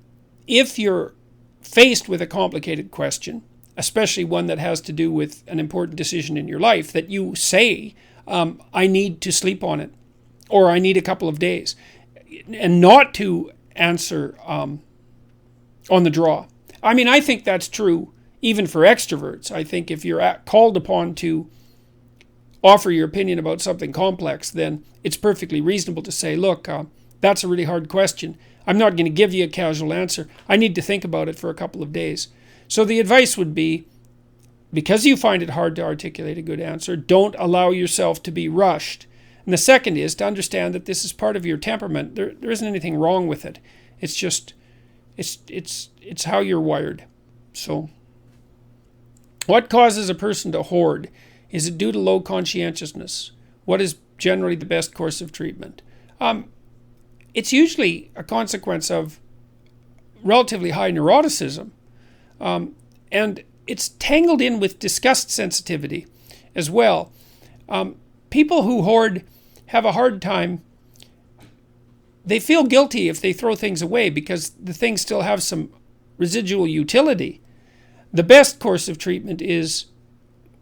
if you're faced with a complicated question, especially one that has to do with an important decision in your life, that you say, I need to sleep on it, or I need a couple of days, and not to answer on the draw. I mean, I think that's true even for extroverts. I think if you're called upon to offer your opinion about something complex, then it's perfectly reasonable to say, look, that's a really hard question. I'm not going to give you a casual answer. I need to think about it for a couple of days. So the advice would be, because you find it hard to articulate a good answer, don't allow yourself to be rushed. And the second is to understand that this is part of your temperament. There isn't anything wrong with it. It's just, it's how you're wired. So, what causes a person to hoard? Is it due to low conscientiousness? What is generally the best course of treatment? It's usually a consequence of relatively high neuroticism. And it's tangled in with disgust sensitivity as well. People who hoard have a hard time. They feel guilty if they throw things away because the things still have some residual utility. The best course of treatment is,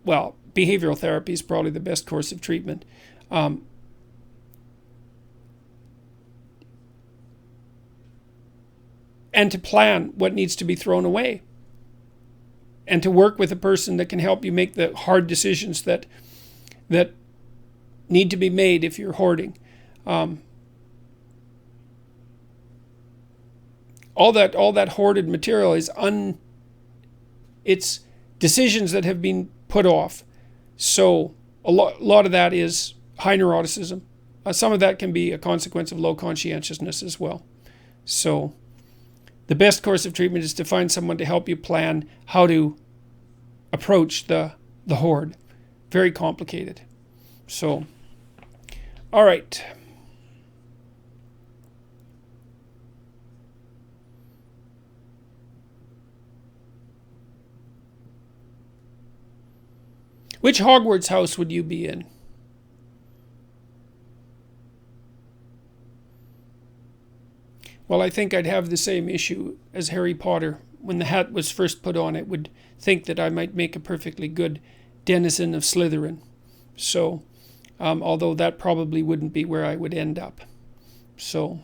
well, behavioral therapy is probably the best course of treatment. And to plan what needs to be thrown away. And to work with a person that can help you make the hard decisions that need to be made if you're hoarding. All that hoarded material is it's decisions that have been put off. So a lot of that is high neuroticism. Some of that can be a consequence of low conscientiousness as well. So the best course of treatment is to find someone to help you plan how to approach the hoard. Very complicated. So, all right. Which Hogwarts house would you be in? Well, I think I'd have the same issue as Harry Potter. When the hat was first put on, it would think that I might make a perfectly good denizen of Slytherin. So, although that probably wouldn't be where I would end up. So,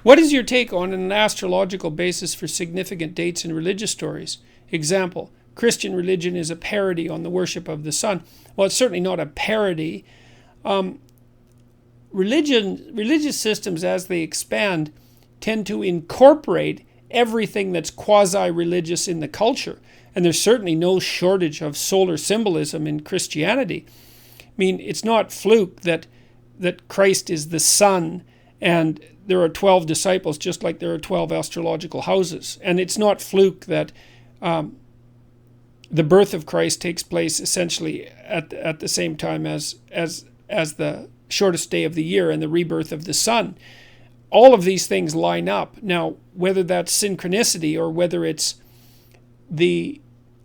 what is your take on an astrological basis for significant dates in religious stories? Example, Christian religion is a parody on the worship of the sun. Well, it's certainly not a parody. Religious systems, as they expand, tend to incorporate everything that's quasi-religious in the culture. And there's certainly no shortage of solar symbolism in Christianity. I mean, it's not fluke that Christ is the sun and there are 12 disciples, just like there are 12 astrological houses. And it's not fluke that the birth of Christ takes place essentially at the same time as the shortest day of the year and the rebirth of the sun. All of these things line up. Now, whether that's synchronicity or whether it's the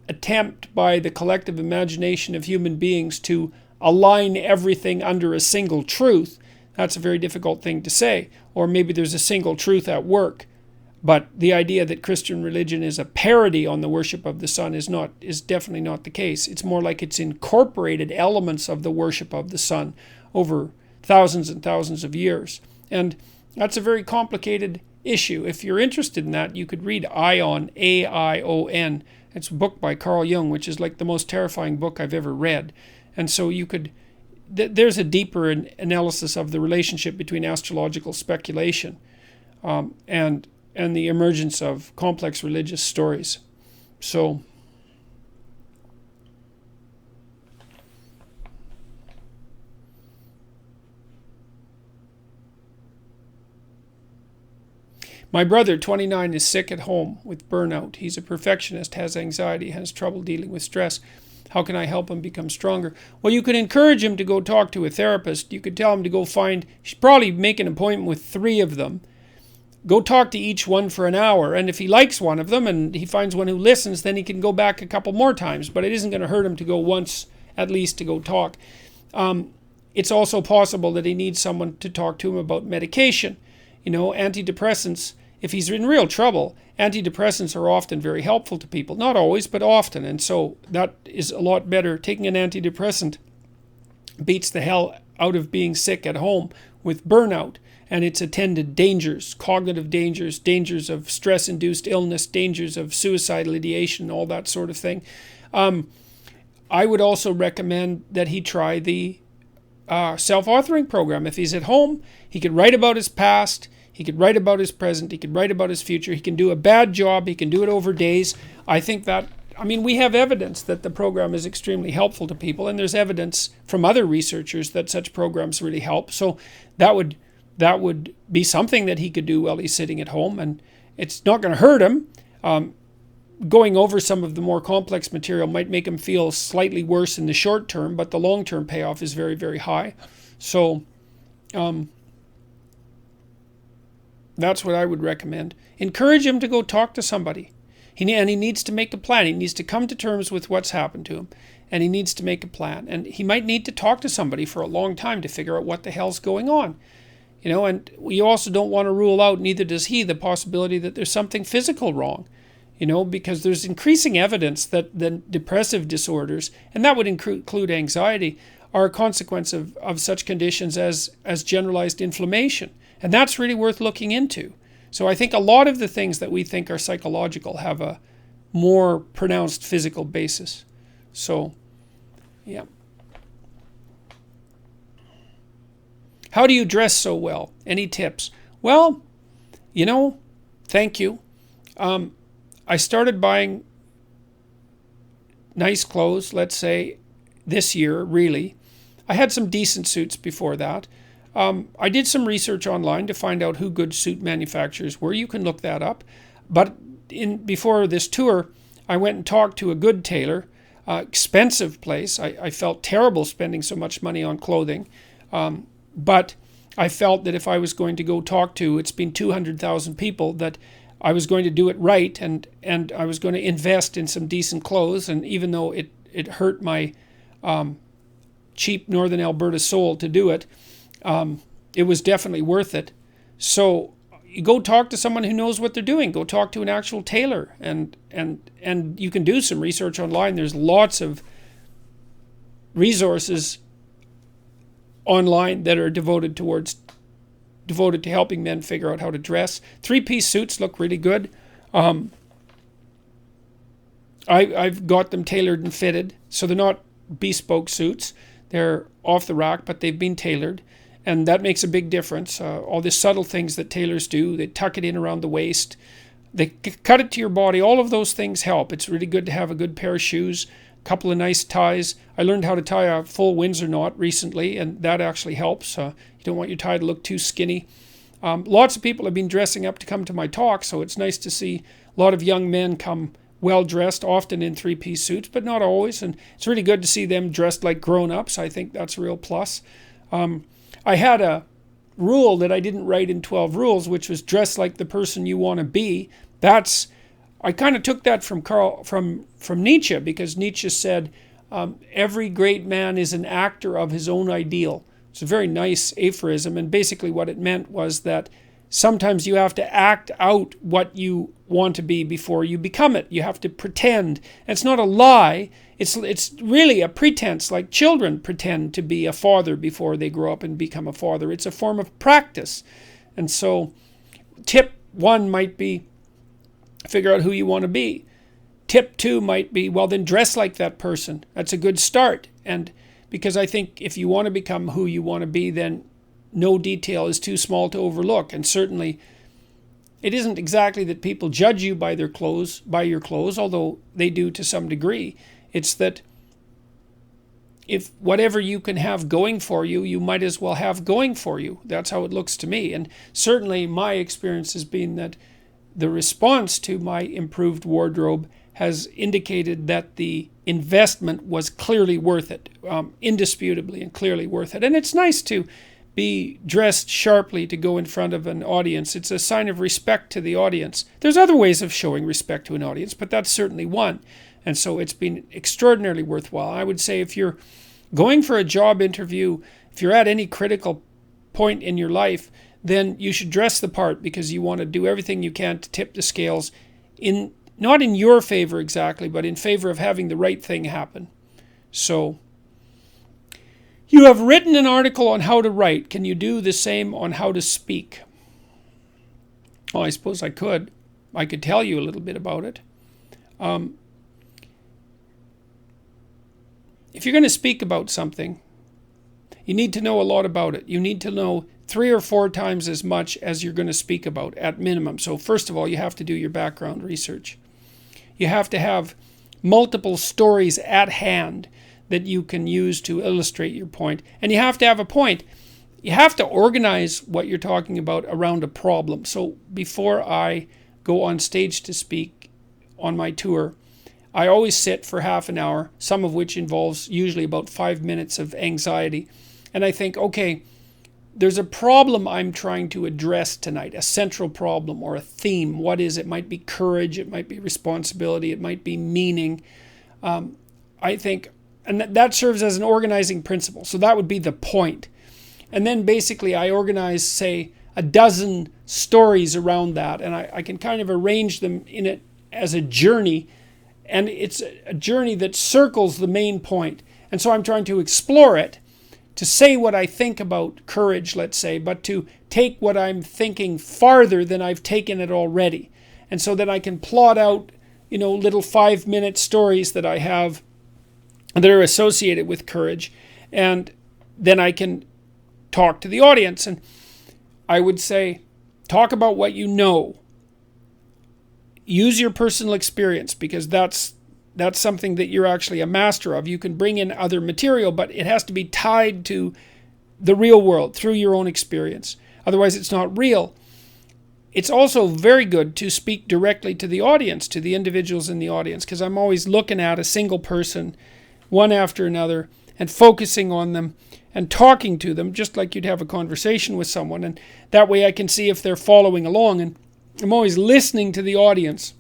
attempt by the collective imagination of human beings to align everything under a single truth, that's a very difficult thing to say. Or maybe there's a single truth at work. But the idea that Christian religion is a parody on the worship of the sun is definitely not the case. It's more like it's incorporated elements of the worship of the sun over thousands and thousands of years. And that's a very complicated issue. If you're interested in that, you could read Aion, A-I-O-N. It's a book by Carl Jung, which is like the most terrifying book I've ever read. And so you could... There's a deeper analysis of the relationship between astrological speculation and the emergence of complex religious stories. So, my brother, 29, is sick at home with burnout. He's a perfectionist, has anxiety, has trouble dealing with stress. How can I help him become stronger? Well, you could encourage him to go talk to a therapist. You could tell him to go find, you should probably make an appointment with 3 of them. Go talk to each one for an hour. And if he likes one of them and he finds one who listens, then he can go back a couple more times. But it isn't going to hurt him to go once at least to go talk. It's also possible that he needs someone to talk to him about medication. You know, antidepressants, if he's in real trouble, antidepressants are often very helpful to people. Not always, but often. And so that is a lot better. Taking an antidepressant beats the hell out of being sick at home with burnout and its attendant dangers, cognitive dangers, dangers of stress-induced illness, dangers of suicidal ideation, all that sort of thing. I would also recommend that he try the self-authoring program. If he's at home, he could write about his past, he could write about his present, he could write about his future, he can do a bad job, he can do it over days. I think that, we have evidence that the program is extremely helpful to people, and there's evidence from other researchers that such programs really help. So that would be something that he could do while he's sitting at home, and it's not going to hurt him. Going over some of the more complex material might make him feel slightly worse in the short term, but the long-term payoff is very, very high. So that's what I would recommend. Encourage him to go talk to somebody. He needs to make a plan. He needs to come to terms with what's happened to him, and he needs to make a plan. And he might need to talk to somebody for a long time to figure out what the hell's going on. And you also don't want to rule out, neither does he, the possibility that there's something physical wrong. Because there's increasing evidence that the depressive disorders, and that would include anxiety, are a consequence of such conditions as generalized inflammation. And that's really worth looking into. So I think a lot of the things that we think are psychological have a more pronounced physical basis. So, yeah. How do you dress so well? Any tips? Well, thank you. I started buying nice clothes, let's say, this year, really. I had some decent suits before that. I did some research online to find out who good suit manufacturers were. You can look that up. But before this tour, I went and talked to a good tailor, expensive place. I felt terrible spending so much money on clothing. But I felt that if I was going to go talk to, it's been 200,000 people, that I was going to do it right, and I was going to invest in some decent clothes. And even though it hurt my cheap Northern Alberta soul to do it, it was definitely worth it. So you go talk to someone who knows what they're doing. Go talk to an actual tailor, and you can do some research online. There's lots of resources online that are devoted to helping men figure out how to dress. 3-piece suits look really good. I've got them tailored and fitted, so they're not bespoke suits. They're off the rack, but they've been tailored, and that makes a big difference. All the subtle things that tailors do, they tuck it in around the waist, they cut it to your body, all of those things help. It's really good to have a good pair of shoes, a couple of nice ties. I learned how to tie a full Windsor knot recently, and that actually helps. You don't want your tie to look too skinny. Lots of people have been dressing up to come to my talk, so it's nice to see a lot of young men come well-dressed, often in 3-piece suits, but not always. And it's really good to see them dressed like grown-ups. I think that's a real plus. I had a rule that I didn't write in 12 Rules, which was dress like the person you want to be. I kind of took that from Nietzsche, because Nietzsche said, every great man is an actor of his own ideal. It's a very nice aphorism, and basically what it meant was that sometimes you have to act out what you want to be before you become it. You have to pretend. And it's not a lie. It's really a pretense, like children pretend to be a father before they grow up and become a father. It's a form of practice. And so tip 1 might be figure out who you want to be. Tip 2 might be, well, then dress like that person. That's a good start. And because I think if you want to become who you want to be, then no detail is too small to overlook. And certainly it isn't exactly that people judge you by your clothes, although they do to some degree. It's that if whatever you can have going for you, you might as well have going for you. That's how it looks to me. And certainly my experience has been that the response to my improved wardrobe has indicated that the investment was clearly worth it, indisputably and clearly worth it. And it's nice to be dressed sharply to go in front of an audience. It's a sign of respect to the audience. There's other ways of showing respect to an audience, but that's certainly one. And so it's been extraordinarily worthwhile. I would say if you're going for a job interview, if you're at any critical point in your life, then you should dress the part, because you want to do everything you can to tip the scales, not in your favor exactly, but in favor of having the right thing happen. So, you have written an article on how to write. Can you do the same on how to speak? Well, I suppose I could. I could tell you a little bit about it. If you're going to speak about something, you need to know a lot about it. You need to know 3 or 4 times as much as you're going to speak about at minimum. So first of all, you have to do your background research. You have to have multiple stories at hand that you can use to illustrate your point. And you have to have a point. You have to organize what you're talking about around a problem. So before I go on stage to speak on my tour, I always sit for half an hour, some of which involves usually about 5 minutes of anxiety. And I think, okay, there's a problem I'm trying to address tonight, a central problem or a theme. What is it? It might be courage, it might be responsibility, it might be meaning. I think, and that serves as an organizing principle. So that would be the point. And then basically I organize, say, a dozen stories around that, and I can kind of arrange them in it as a journey, and it's a journey that circles the main point. And so I'm trying to explore it, to say what I think about courage, let's say, but to take what I'm thinking farther than I've taken it already. And so that I can plot out, little 5-minute stories that I have that are associated with courage. And then I can talk to the audience. And I would say, talk about what you know. Use your personal experience, because that's that's something that you're actually a master of. You can bring in other material, but it has to be tied to the real world through your own experience. Otherwise, it's not real. It's also very good to speak directly to the audience, to the individuals in the audience, because I'm always looking at a single person, one after another, and focusing on them and talking to them, just like you'd have a conversation with someone. And that way I can see if they're following along. And I'm always listening to the audience.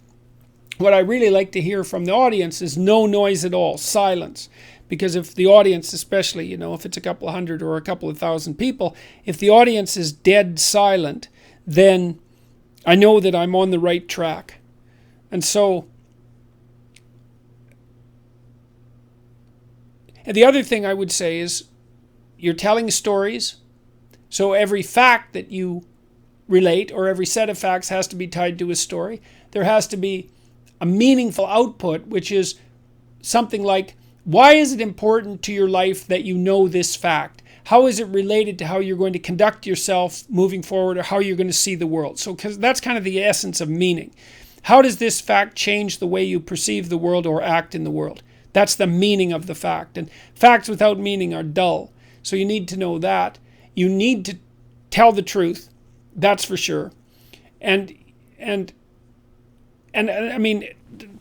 What I really like to hear from the audience is no noise at all, silence. Because if the audience, especially, if it's a couple of hundred or a couple of thousand people, if the audience is dead silent, then I know that I'm on the right track. And so, and the other thing I would say is, you're telling stories, so every fact that you relate or every set of facts has to be tied to a story. There has to be a meaningful output, which is something like, why is it important to your life that you know this fact? How is it related to how you're going to conduct yourself moving forward, or how you're going to see the world? So, because that's kind of the essence of meaning. How does this fact change the way you perceive the world or act in the world? That's the meaning of the fact. And facts without meaning are dull. So you need to know that. You need to tell the truth. That's for sure. And I mean,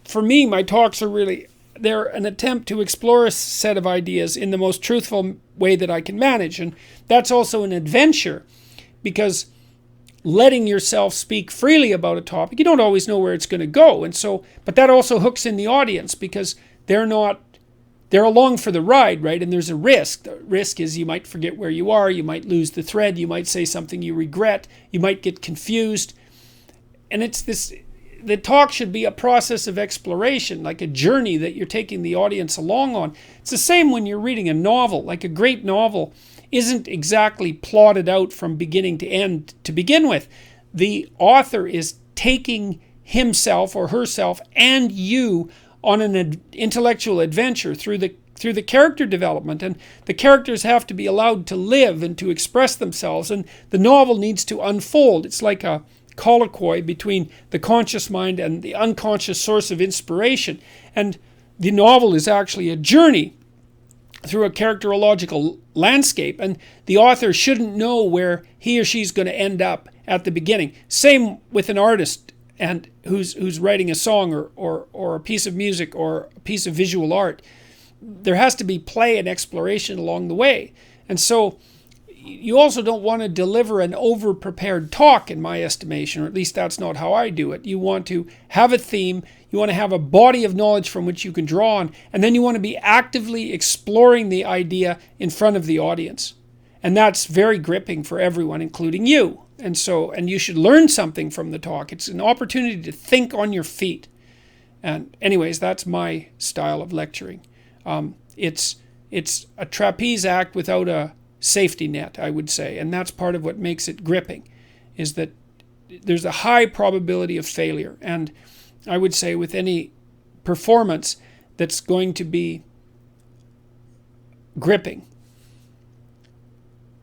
for me, my talks are really, they're an attempt to explore a set of ideas in the most truthful way that I can manage. And that's also an adventure, because letting yourself speak freely about a topic, you don't always know where it's going to go. And so, but that also hooks in the audience, because they're along for the ride, right? And there's a risk. The risk is you might forget where you are, you might lose the thread, you might say something you regret, you might get confused. And the talk should be a process of exploration, like a journey that you're taking the audience along on. It's the same when you're reading a novel. Like a great novel isn't exactly plotted out from beginning to end to begin with. The author is taking himself or herself and you on an intellectual adventure through the character development, and the characters have to be allowed to live and to express themselves, and the novel needs to unfold. It's like a colloquy between the conscious mind and the unconscious source of inspiration, and the novel is actually a journey through a characterological landscape, and the author shouldn't know where he or she's going to end up at the beginning. Same with an artist and who's writing a song or a piece of music or a piece of visual art. There has to be play and exploration along the way. And so you also don't want to deliver an over-prepared talk, in my estimation, or at least that's not how I do it. You want to have a theme, you want to have a body of knowledge from which you can draw on, and then you want to be actively exploring the idea in front of the audience. And that's very gripping for everyone, including you. And you should learn something from the talk. It's an opportunity to think on your feet. And anyways, that's my style of lecturing. It's a trapeze act without a safety net, I would say. And that's part of what makes it gripping, is that there's a high probability of failure. And I would say with any performance that's going to be gripping,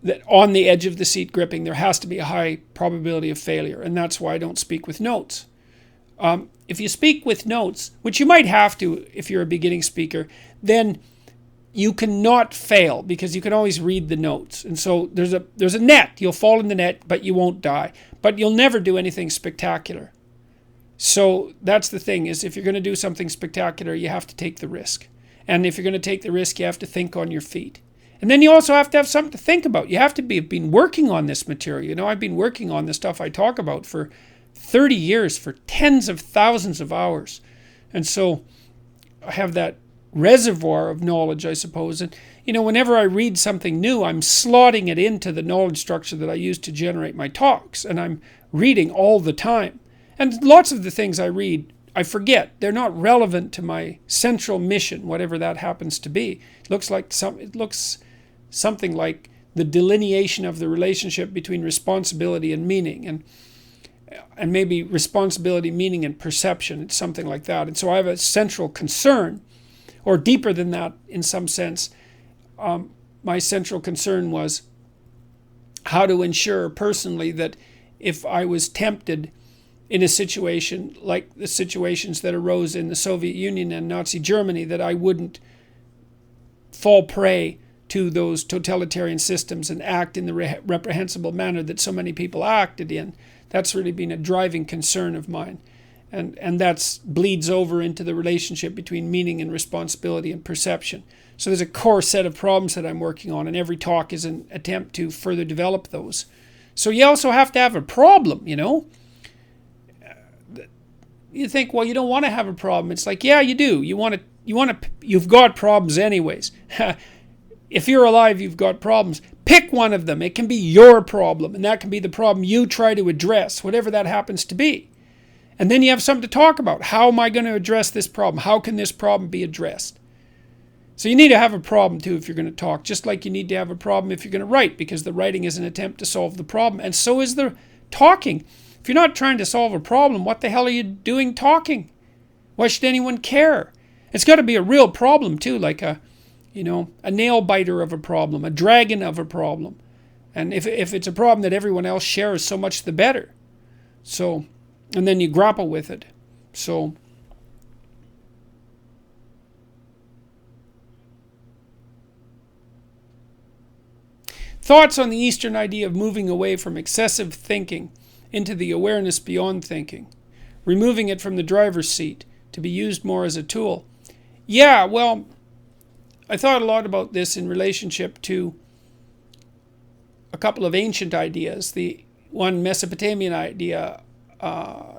that on the edge of the seat gripping, there has to be a high probability of failure. And that's why I don't speak with notes. If you speak with notes, which you might have to if you're a beginning speaker, then you cannot fail, because you can always read the notes. And so there's a net. You'll fall in the net, but you won't die. But you'll never do anything spectacular. So that's the thing, is if you're going to do something spectacular, you have to take the risk. And if you're going to take the risk, you have to think on your feet. And then you also have to have something to think about. You have to have been working on this material. I've been working on the stuff I talk about for 30 years, for tens of thousands of hours. And so I have that reservoir of knowledge, I suppose. And, whenever I read something new, I'm slotting it into the knowledge structure that I use to generate my talks. And I'm reading all the time. And lots of the things I read, I forget. They're not relevant to my central mission, whatever that happens to be. It looks something like the delineation of the relationship between responsibility and meaning, and maybe responsibility, meaning, and perception. It's something like that. And so I have a central concern, or deeper than that in some sense. My central concern was how to ensure personally that if I was tempted in a situation like the situations that arose in the Soviet Union and Nazi Germany, that I wouldn't fall prey to those totalitarian systems and act in the reprehensible manner that so many people acted in. That's really been a driving concern of mine. And that bleeds over into the relationship between meaning and responsibility and perception. So there's a core set of problems that I'm working on, and every talk is an attempt to further develop those. So you also have to have a problem, you know. You think, well, you don't want to have a problem. It's like, yeah, you do. You've got problems anyways. If you're alive, you've got problems. Pick one of them. It can be your problem, and that can be the problem you try to address, whatever that happens to be. And then you have something to talk about. How am I going to address this problem? How can this problem be addressed? So you need to have a problem too if you're going to talk, just like you need to have a problem if you're going to write, because the writing is an attempt to solve the problem, and so is the talking. If you're not trying to solve a problem, what the hell are you doing talking? Why should anyone care? It's got to be a real problem too, like a nail biter of a problem, a dragon of a problem. And if it's a problem that everyone else shares, so much the better. So, and then you grapple with it. So, thoughts on the Eastern idea of moving away from excessive thinking into the awareness beyond thinking, removing it from the driver's seat to be used more as a tool. Yeah, well, I thought a lot about this in relationship to a couple of ancient ideas. The one Mesopotamian idea,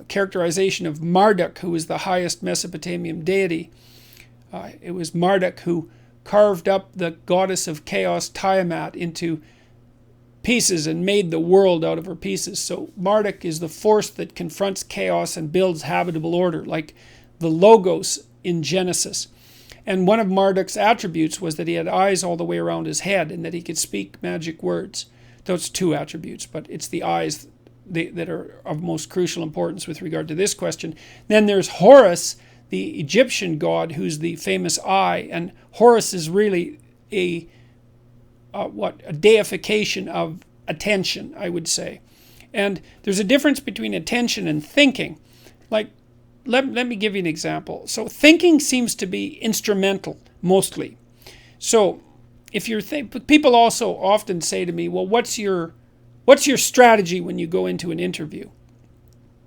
characterization of Marduk, who was the highest Mesopotamian deity. It was Marduk who carved up the goddess of chaos, Tiamat, into pieces and made the world out of her pieces. So Marduk is the force that confronts chaos and builds habitable order, like the Logos in Genesis. And one of Marduk's attributes was that he had eyes all the way around his head and that he could speak magic words. Those two attributes, but it's the eyes that are of most crucial importance with regard to this question. Then there's Horus, the Egyptian god, who's the famous eye, and Horus is really a deification of attention, I would say. And there's a difference between attention and thinking. Like, let me give you an example. So thinking seems to be instrumental, mostly. So if you're people also often say to me, well, what's your strategy when you go into an interview?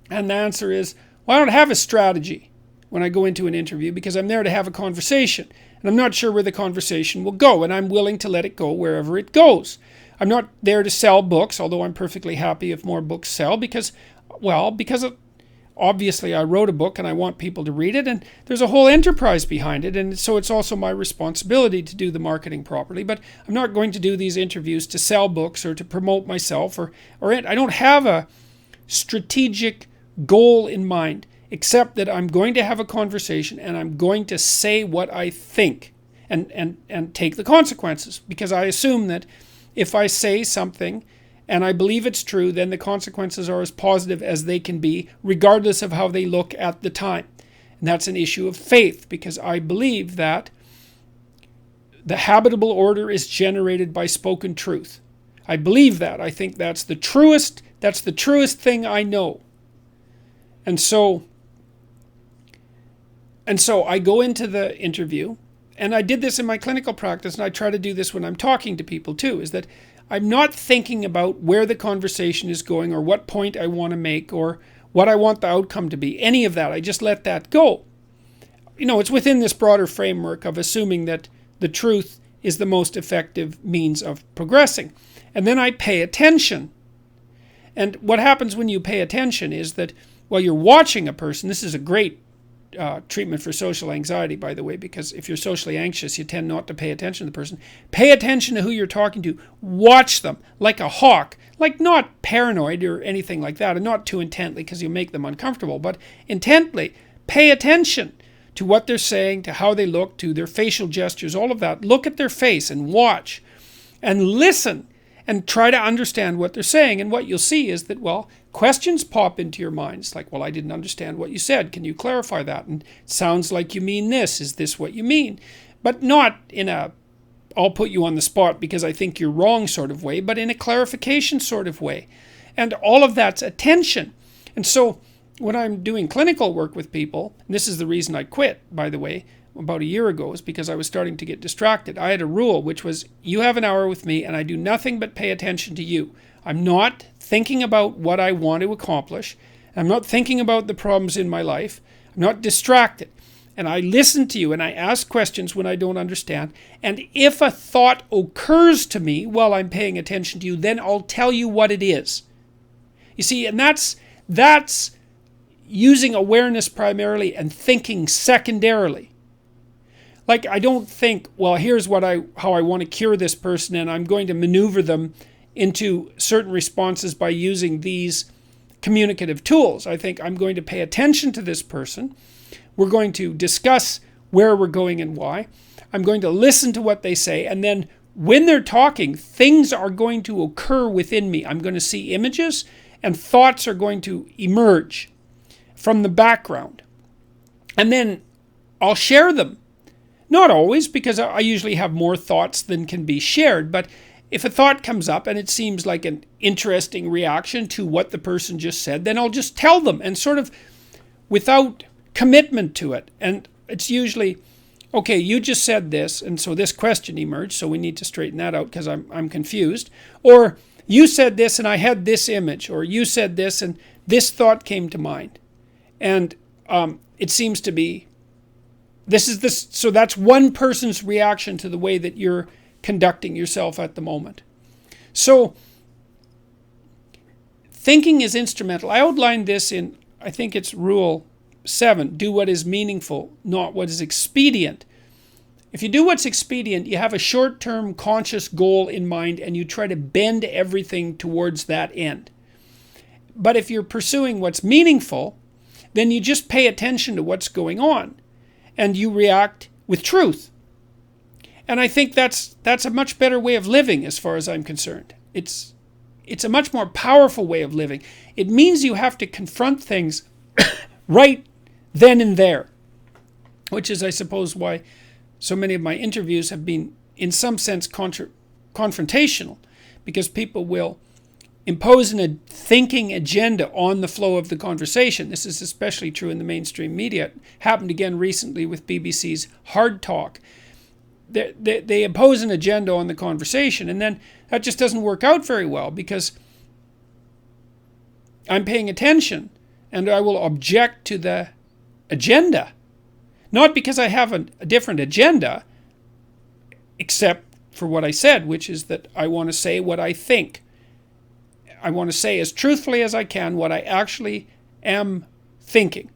And the answer is, well, I don't have a strategy when I go into an interview, because I'm there to have a conversation. And I'm not sure where the conversation will go, and I'm willing to let it go wherever it goes. I'm not there to sell books, although I'm perfectly happy if more books sell, because obviously I wrote a book and I want people to read it, and there's a whole enterprise behind it, and so it's also my responsibility to do the marketing properly. But I'm not going to do these interviews to sell books or to promote myself, or I don't have a strategic goal in mind, except that I'm going to have a conversation and I'm going to say what I think and take the consequences, because I assume that if I say something and I believe it's true, then the consequences are as positive as they can be, regardless of how they look at the time. And that's an issue of faith, because I believe that the habitable order is generated by spoken truth. I believe that. I think that's the truest thing I know. And so I go into the interview, and I did this in my clinical practice, and I try to do this when I'm talking to people too, is that I'm not thinking about where the conversation is going or what point I want to make or what I want the outcome to be. Any of that. I just let that go. It's within this broader framework of assuming that the truth is the most effective means of progressing. And then I pay attention. And what happens when you pay attention is that while you're watching a person, this is a great treatment for social anxiety, by the way, because if you're socially anxious, you tend not to pay attention to the person. Pay attention to who you're talking to. Watch them like a hawk, like not paranoid or anything like that, and not too intently because you'll make them uncomfortable, but intently. Pay attention to what they're saying, to how they look, to their facial gestures, all of that. Look at their face and watch and listen and try to understand what they're saying. And what you'll see is that, questions pop into your mind. It's like, I didn't understand what you said. Can you clarify that? And it sounds like you mean this. Is this what you mean? But not in a, I'll put you on the spot because I think you're wrong sort of way, but in a clarification sort of way. And all of that's attention. And so when I'm doing clinical work with people, and this is the reason I quit, by the way, about a year ago, is because I was starting to get distracted. I had a rule, which was, you have an hour with me and I do nothing but pay attention to you. I'm not thinking about what I want to accomplish. I'm not thinking about the problems in my life. I'm not distracted. And I listen to you and I ask questions when I don't understand. And if a thought occurs to me while I'm paying attention to you, then I'll tell you what it is. You see, and that's using awareness primarily and thinking secondarily. Like, I don't think, well, here's how I want to cure this person, and I'm going to maneuver them into certain responses by using these communicative tools. I think I'm going to pay attention to this person. We're going to discuss where we're going and why. I'm going to listen to what they say, and then when they're talking, things are going to occur within me. I'm going to see images, and thoughts are going to emerge from the background. And then I'll share them. Not always, because I usually have more thoughts than can be shared, but if a thought comes up and it seems like an interesting reaction to what the person just said, then I'll just tell them, and sort of without commitment to it. And it's usually, okay, you just said this, and so this question emerged, so we need to straighten that out because I'm confused. Or you said this and I had this image, or you said this and this thought came to mind. And it seems to be, so that's one person's reaction to the way that you're conducting yourself at the moment. So thinking is instrumental. I outlined this in, I think it's Rule 7, do what is meaningful, not what is expedient. If you do what's expedient, you have a short-term conscious goal in mind and you try to bend everything towards that end. But if you're pursuing what's meaningful, then you just pay attention to what's going on and you react with truth. And I think that's a much better way of living as far as I'm concerned. It's a much more powerful way of living. It means you have to confront things right then and there, which is, I suppose, why so many of my interviews have been, in some sense, confrontational, because people will impose a thinking agenda on the flow of the conversation. This is especially true in the mainstream media. It happened again recently with BBC's Hard Talk. They impose an agenda on the conversation, and then that just doesn't work out very well, because I'm paying attention and I will object to the agenda. Not because I have a different agenda, except for what I said, which is that I want to say what I think. I want to say as truthfully as I can what I actually am thinking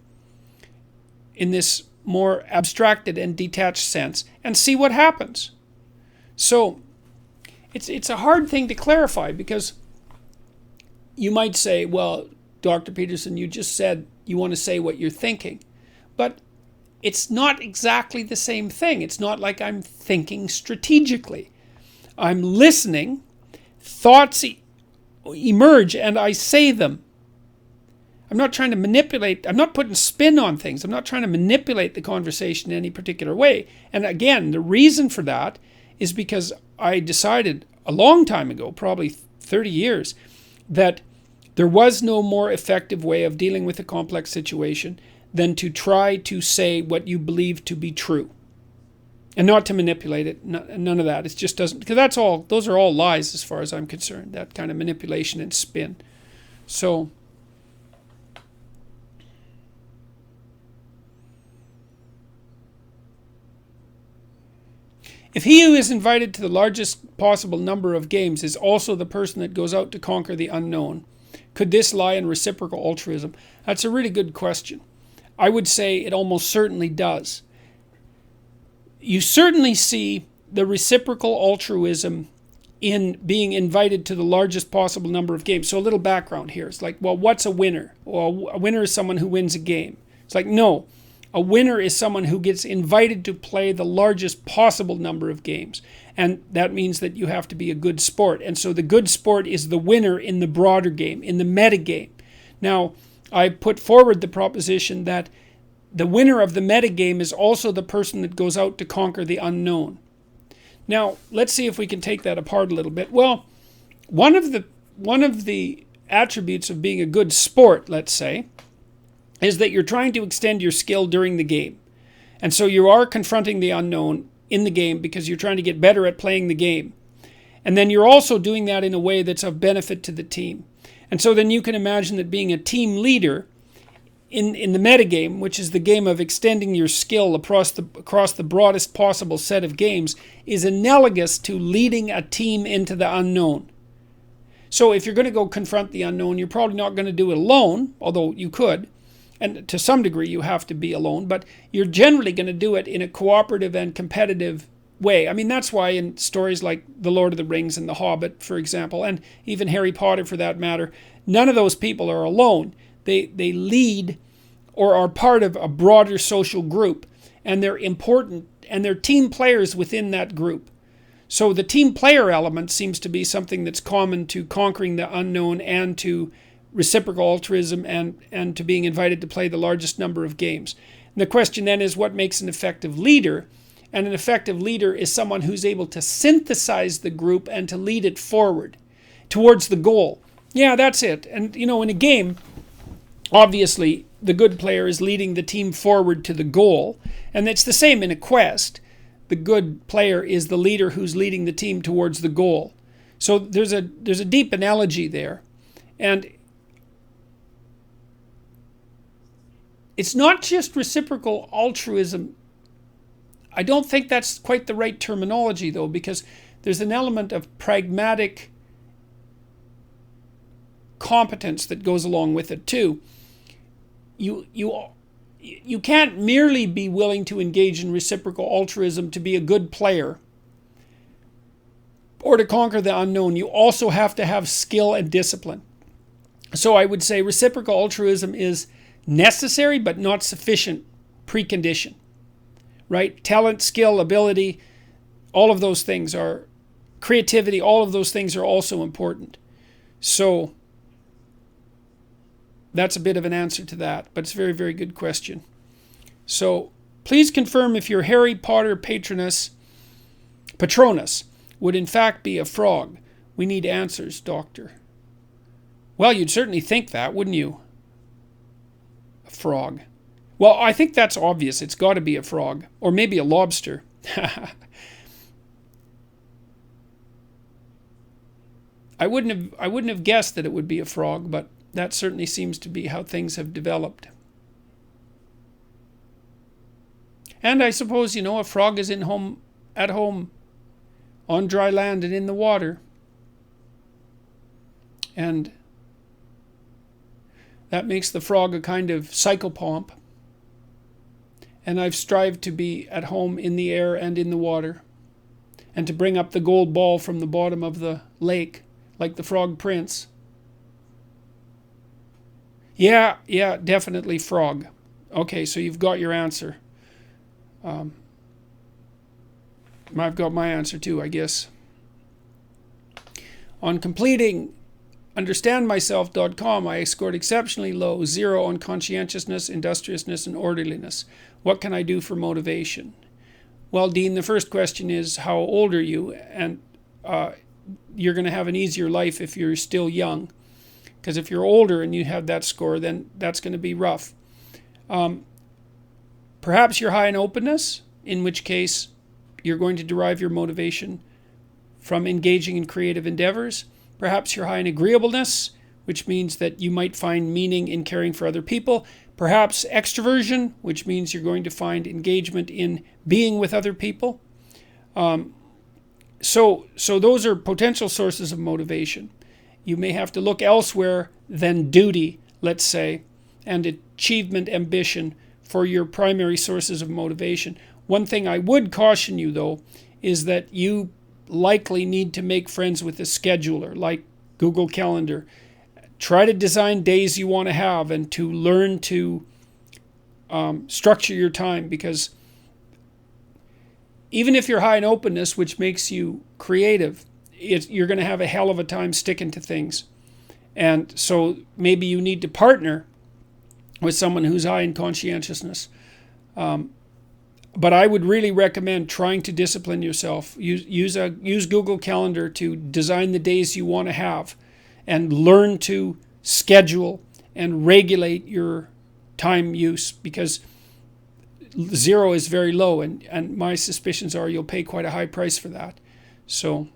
in this more abstracted and detached sense, and see what happens. So it's a hard thing to clarify, because you might say, well, Dr. Peterson, you just said you want to say what you're thinking. But it's not exactly the same thing. It's not like I'm thinking strategically. I'm listening, thoughts emerge, and I say them. I'm not trying to manipulate, I'm not putting spin on things. I'm not trying to manipulate the conversation in any particular way. And again, the reason for that is because I decided a long time ago, probably 30 years, that there was no more effective way of dealing with a complex situation than to try to say what you believe to be true. And not to manipulate it, none of that. It just doesn't, because those are all lies as far as I'm concerned, that kind of manipulation and spin. So, if he who is invited to the largest possible number of games is also the person that goes out to conquer the unknown, could this lie in reciprocal altruism? That's a really good question. I would say it almost certainly does. You certainly see the reciprocal altruism in being invited to the largest possible number of games. So a little background here. It's like, well, what's a winner? Well, a winner is someone who wins a game. It's like, no. A winner is someone who gets invited to play the largest possible number of games. And that means that you have to be a good sport. And so the good sport is the winner in the broader game, in the meta game. Now, I put forward the proposition that the winner of the meta game is also the person that goes out to conquer the unknown. Now, let's see if we can take that apart a little bit. Well, one of the attributes of being a good sport, let's say, is that you're trying to extend your skill during the game. And so you are confronting the unknown in the game because you're trying to get better at playing the game. And then you're also doing that in a way that's of benefit to the team. And so then you can imagine that being a team leader in the metagame, which is the game of extending your skill across the broadest possible set of games, is analogous to leading a team into the unknown. So if you're going to go confront the unknown, you're probably not going to do it alone, although you could. And to some degree you have to be alone, but you're generally going to do it in a cooperative and competitive way. I mean, that's why in stories like The Lord of the Rings and The Hobbit, for example, and even Harry Potter for that matter, none of those people are alone. They lead or are part of a broader social group, and they're important, and they're team players within that group. So the team player element seems to be something that's common to conquering the unknown and to reciprocal altruism and to being invited to play the largest number of games. And the question then is, what makes an effective leader? And an effective leader is someone who's able to synthesize the group and to lead it forward towards the goal. Yeah, that's it. And, in a game, obviously, the good player is leading the team forward to the goal. And it's the same in a quest. The good player is the leader who's leading the team towards the goal. So there's a deep analogy there. And it's not just reciprocal altruism. I don't think that's quite the right terminology, though, because there's an element of pragmatic competence that goes along with it, too. You can't merely be willing to engage in reciprocal altruism to be a good player or to conquer the unknown. You also have to have skill and discipline. So I would say reciprocal altruism is necessary but not sufficient precondition. Right? Talent, skill, ability, all of those things are, creativity, all of those things are also important. So that's a bit of an answer to that, but it's a very, very good question. So please confirm if your Harry Potter Patronus would in fact be a frog. We need answers, Doctor. Well, you'd certainly think that, wouldn't you? A frog. Well, I think that's obvious. It's got to be a frog. Or maybe a lobster. I wouldn't have guessed that it would be a frog, but that certainly seems to be how things have developed. And I suppose, a frog is at home on dry land and in the water. And that makes the frog a kind of psychopomp. And I've strived to be at home in the air and in the water, and to bring up the gold ball from the bottom of the lake, like the Frog Prince. Yeah, definitely frog. Okay, so you've got your answer. I've got my answer too, I guess. On completing UnderstandMyself.com, I scored exceptionally low, 0 on conscientiousness, industriousness, and orderliness. What can I do for motivation? Well, Dean, the first question is, how old are you? And you're going to have an easier life if you're still young. Because if you're older and you have that score, then that's going to be rough. Perhaps you're high in openness, in which case you're going to derive your motivation from engaging in creative endeavors. Perhaps you're high in agreeableness, which means that you might find meaning in caring for other people. Perhaps extroversion, which means you're going to find engagement in being with other people. So those are potential sources of motivation. You may have to look elsewhere than duty, let's say, and achievement ambition for your primary sources of motivation. One thing I would caution you, though, is that you likely need to make friends with a scheduler like Google Calendar. Try to design days you want to have and to learn to structure your time, because even if you're high in openness, which makes you creative, you're going to have a hell of a time sticking to things. And so maybe you need to partner with someone who's high in conscientiousness. But I would really recommend trying to discipline yourself. Use Google Calendar to design the days you want to have, and learn to schedule and regulate your time use, because 0 is very low, and my suspicions are you'll pay quite a high price for that. So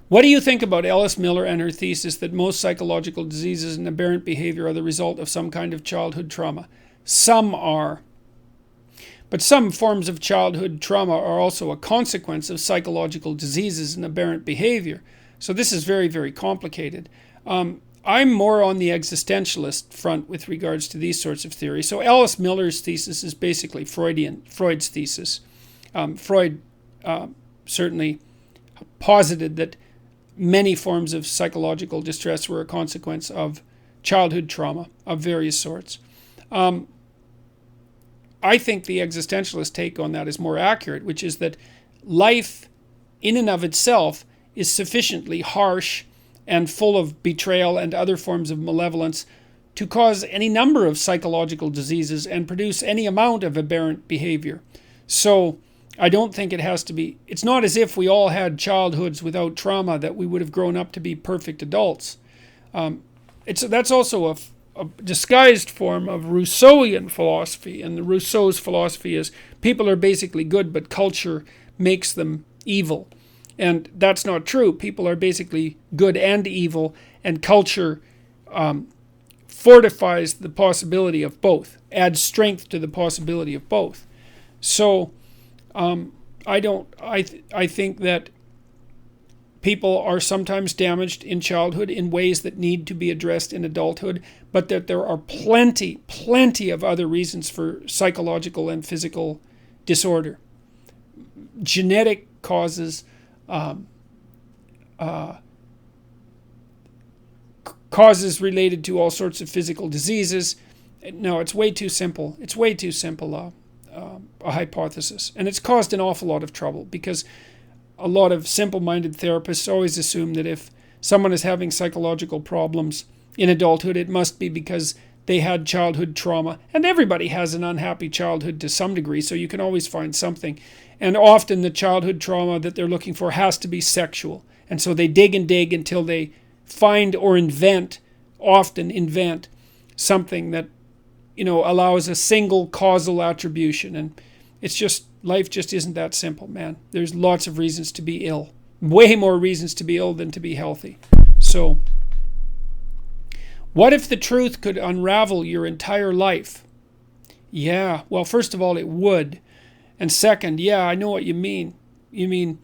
what do you think about Alice Miller and her thesis that most psychological diseases and aberrant behavior are the result of some kind of childhood trauma? Some are. But some forms of childhood trauma are also a consequence of psychological diseases and aberrant behavior. So this is very, very complicated. I'm more on the existentialist front with regards to these sorts of theories. So Alice Miller's thesis is basically Freud's thesis. Freud certainly posited that many forms of psychological distress were a consequence of childhood trauma of various sorts. I think the existentialist take on that is more accurate, which is that life in and of itself is sufficiently harsh and full of betrayal and other forms of malevolence to cause any number of psychological diseases and produce any amount of aberrant behavior. So I don't think it has to be, it's not as if we all had childhoods without trauma that we would have grown up to be perfect adults. That's also a disguised form of Rousseauian philosophy, and the Rousseau's philosophy is people are basically good, but culture makes them evil. And that's not true. People are basically good and evil, and culture fortifies the possibility of both, adds strength to the possibility of both. So I think that people are sometimes damaged in childhood in ways that need to be addressed in adulthood, but that there are plenty of other reasons for psychological and physical disorder. Genetic causes, causes related to all sorts of physical diseases. No, it's way too simple. It's way too simple a hypothesis. And it's caused an awful lot of trouble, because a lot of simple-minded therapists always assume that if someone is having psychological problems in adulthood, it must be because they had childhood trauma. And everybody has an unhappy childhood to some degree, so you can always find something. And often the childhood trauma that they're looking for has to be sexual. And so they dig and dig until they find or often invent something that, allows a single causal attribution. And it's just, life just isn't that simple, man. There's lots of reasons to be ill. Way more reasons to be ill than to be healthy. So, what if the truth could unravel your entire life? Yeah, well, first of all, it would. And second, yeah, I know what you mean. You mean,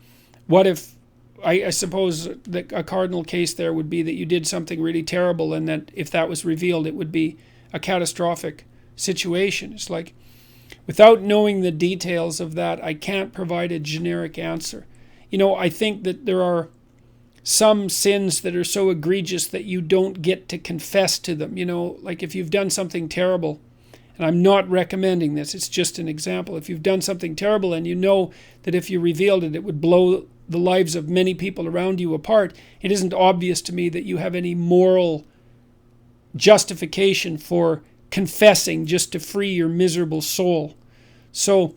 what if, I suppose that a cardinal case there would be that you did something really terrible, and that if that was revealed, it would be a catastrophic situation. It's like, without knowing the details of that, I can't provide a generic answer. I think that there are some sins that are so egregious that you don't get to confess to them. Like if you've done something terrible, and I'm not recommending this, it's just an example. If you've done something terrible and you know that if you revealed it, it would blow the lives of many people around you apart, it isn't obvious to me that you have any moral justification for confessing just to free your miserable soul. So,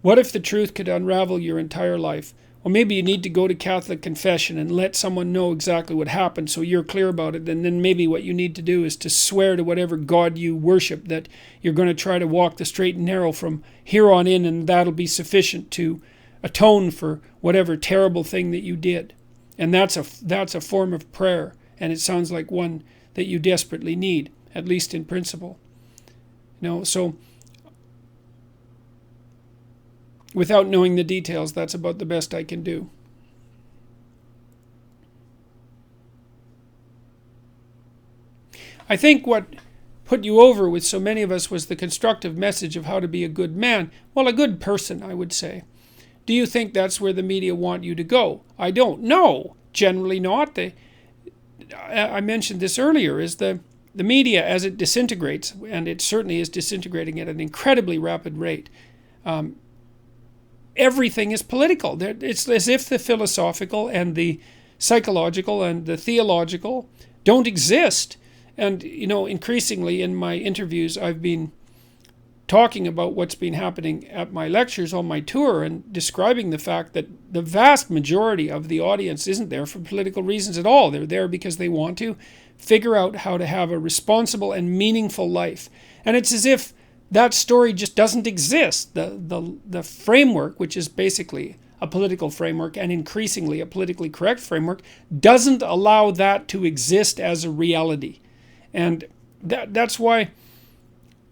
what if the truth could unravel your entire life? Well, maybe you need to go to Catholic confession and let someone know exactly what happened so you're clear about it. And then maybe what you need to do is to swear to whatever God you worship that you're going to try to walk the straight and narrow from here on in, and that'll be sufficient to atone for whatever terrible thing that you did. And that's a form of prayer, and it sounds like one that you desperately need, at least in principle. So without knowing the details, that's about the best I can do. I think what put you over with so many of us was the constructive message of how to be a good man. Well, a good person, I would say. Do you think that's where the media want you to go? I don't know. Generally not. I mentioned this earlier, is the media, as it disintegrates, and it certainly is disintegrating at an incredibly rapid rate, everything is political. It's as if the philosophical and the psychological and the theological don't exist. And, increasingly in my interviews, I've been talking about what's been happening at my lectures on my tour and describing the fact that the vast majority of the audience isn't there for political reasons at all. They're there because they want to figure out how to have a responsible and meaningful life. And it's as if that story just doesn't exist. The framework, which is basically a political framework and increasingly a politically correct framework, doesn't allow that to exist as a reality. And that's why,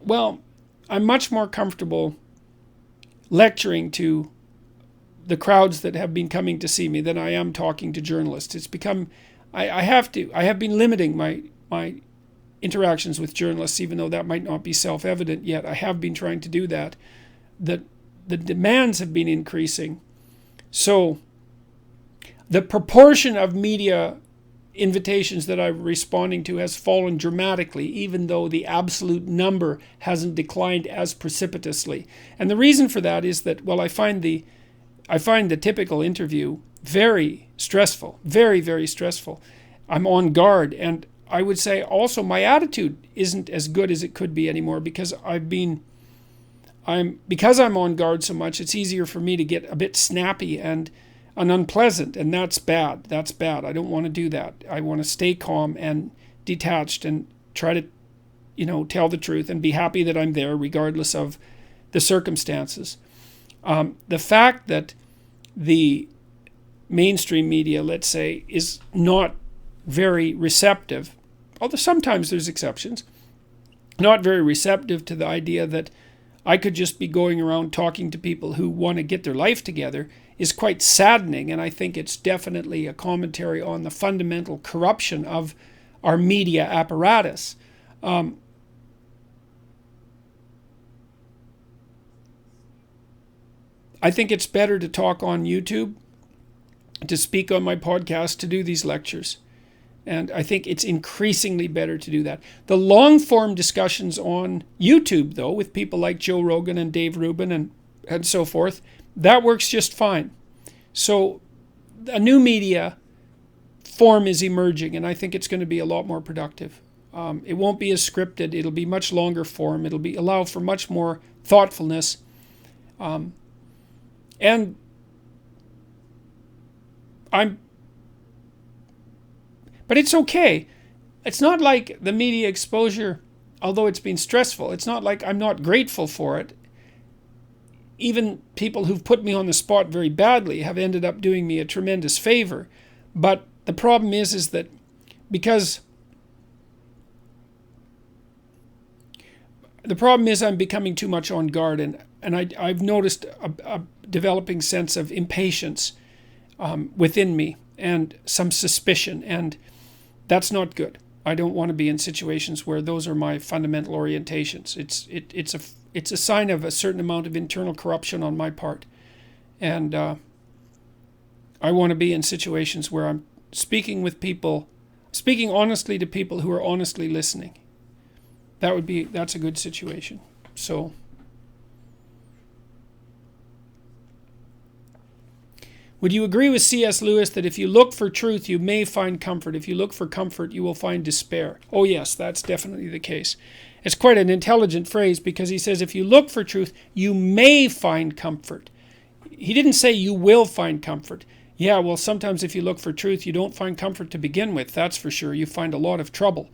well, I'm much more comfortable lecturing to the crowds that have been coming to see me than I am talking to journalists. It's become, I have been limiting my interactions with journalists, even though that might not be self-evident yet. I have been trying to do that. The demands have been increasing. So the proportion of media invitations that I'm responding to has fallen dramatically, even though the absolute number hasn't declined as precipitously. And the reason for that is that, well, I find the typical interview very stressful, very, very stressful. I'm on guard, and I would say also my attitude isn't as good as it could be anymore because because I'm on guard so much. It's easier for me to get a bit snappy and unpleasant, and that's bad. That's bad. I don't want to do that. I want to stay calm and detached and try to, tell the truth and be happy that I'm there regardless of the circumstances. The fact that the mainstream media, let's say, is not very receptive, although sometimes there's exceptions, not very receptive to the idea that I could just be going around talking to people who want to get their life together, is quite saddening. And I think it's definitely a commentary on the fundamental corruption of our media apparatus. I think it's better to talk on YouTube, to speak on my podcast, to do these lectures. And I think it's increasingly better to do that. The long-form discussions on YouTube, though, with people like Joe Rogan and Dave Rubin and so forth, that works just fine. So a new media form is emerging, and I think it's going to be a lot more productive. It won't be as scripted. It'll be much longer form. It'll allow for much more thoughtfulness. But it's okay. It's not like the media exposure, although it's been stressful, it's not like I'm not grateful for it. Even people who've put me on the spot very badly have ended up doing me a tremendous favor. But the problem is that because I'm becoming too much on guard, and I've noticed a developing sense of impatience within me and some suspicion, and that's not good. I don't want to be in situations where those are my fundamental orientations. It's a sign of a certain amount of internal corruption on my part, and I want to be in situations where I'm speaking honestly to people who are honestly listening. That's a good situation. So would you agree with C.S. Lewis that if you look for truth, you may find comfort? If you look for comfort, you will find despair. Oh yes, that's definitely the case. It's quite an intelligent phrase because he says if you look for truth, you may find comfort. He didn't say you will find comfort. Yeah, well, sometimes if you look for truth, you don't find comfort to begin with, that's for sure. You find a lot of trouble.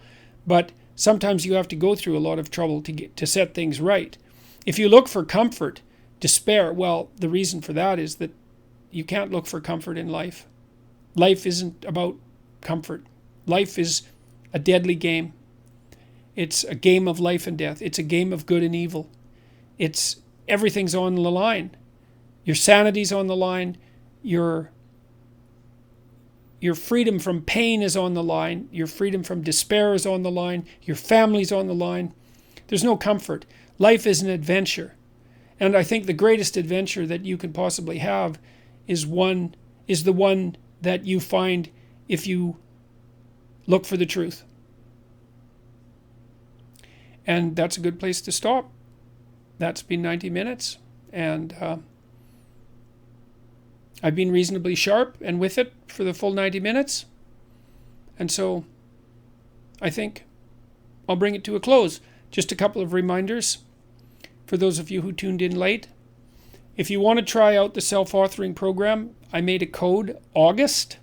But sometimes you have to go through a lot of trouble to set things right. If you look for comfort, despair, well, the reason for that is that you can't look for comfort in life. Life isn't about comfort. Life is a deadly game. It's a game of life and death. It's a game of good and evil. Everything's on the line. Your sanity's on the line. Your freedom from pain is on the line. Your freedom from despair is on the line. Your family's on the line. There's no comfort. Life is an adventure. And I think the greatest adventure that you can possibly have is the one that you find if you look for the truth. And that's a good place to stop. That's been 90 minutes, and I've been reasonably sharp and with it for the full 90 minutes. And so I think I'll bring it to a close. Just a couple of reminders for those of you who tuned in late. If you want to try out the self-authoring program, I made a code, August,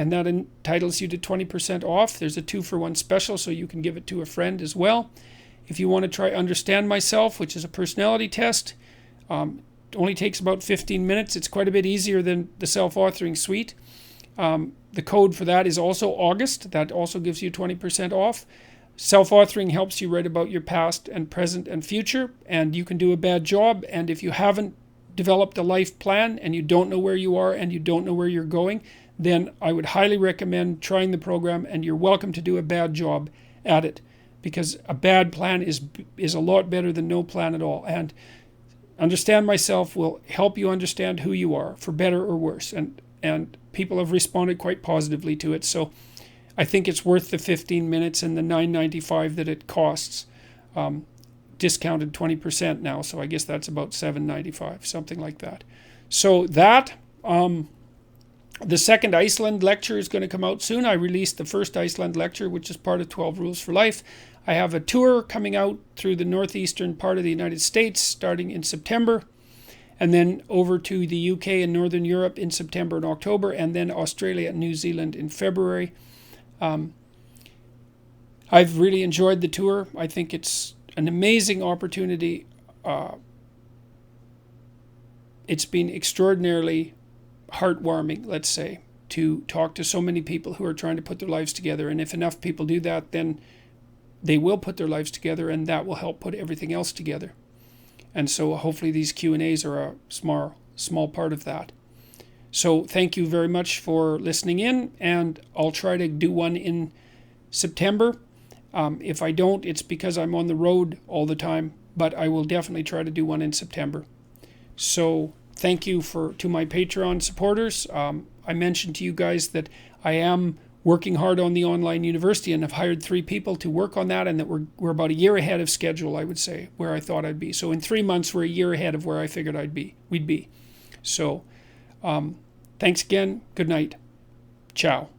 and that entitles you to 20% off. There's a 2-for-1 special, so you can give it to a friend as well. If you want to try Understand Myself, which is a personality test, it only takes about 15 minutes. It's quite a bit easier than the self-authoring suite. The code for that is also August. That also gives you 20% off. Self-authoring helps you write about your past and present and future, and you can do a bad job. And if you haven't developed a life plan and you don't know where you are and you don't know where you're going, then I would highly recommend trying the program, and you're welcome to do a bad job at it, because a bad plan is a lot better than no plan at all. And Understand Myself will help you understand who you are, for better or worse. And people have responded quite positively to it. So I think it's worth the 15 minutes and the $9.95 that it costs. Discounted 20% now, so I guess that's about $7.95, something like that. So that, the second Iceland lecture is going to come out soon. I released the first Iceland lecture, which is part of 12 Rules for Life. I have a tour coming out through the northeastern part of the United States starting in September, and then over to the UK and Northern Europe in September and October, and then Australia and New Zealand in February. I've really enjoyed the tour. I think it's an amazing opportunity. It's been extraordinarily heartwarming, let's say, to talk to so many people who are trying to put their lives together. And if enough people do that, then they will put their lives together, and that will help put everything else together. And so hopefully these Q&As are a small part of that. So thank you very much for listening in, and I'll try to do one in September. If I don't, it's because I'm on the road all the time, but I will definitely try to do one in September. So thank you to my Patreon supporters. I mentioned to you guys that I am working hard on the online university, and I've hired 3 people to work on that, and that we're about a year ahead of schedule, I would say, where I thought I'd be. So in 3 months, we're a year ahead of where I figured we'd be. So thanks again. Good night. Ciao.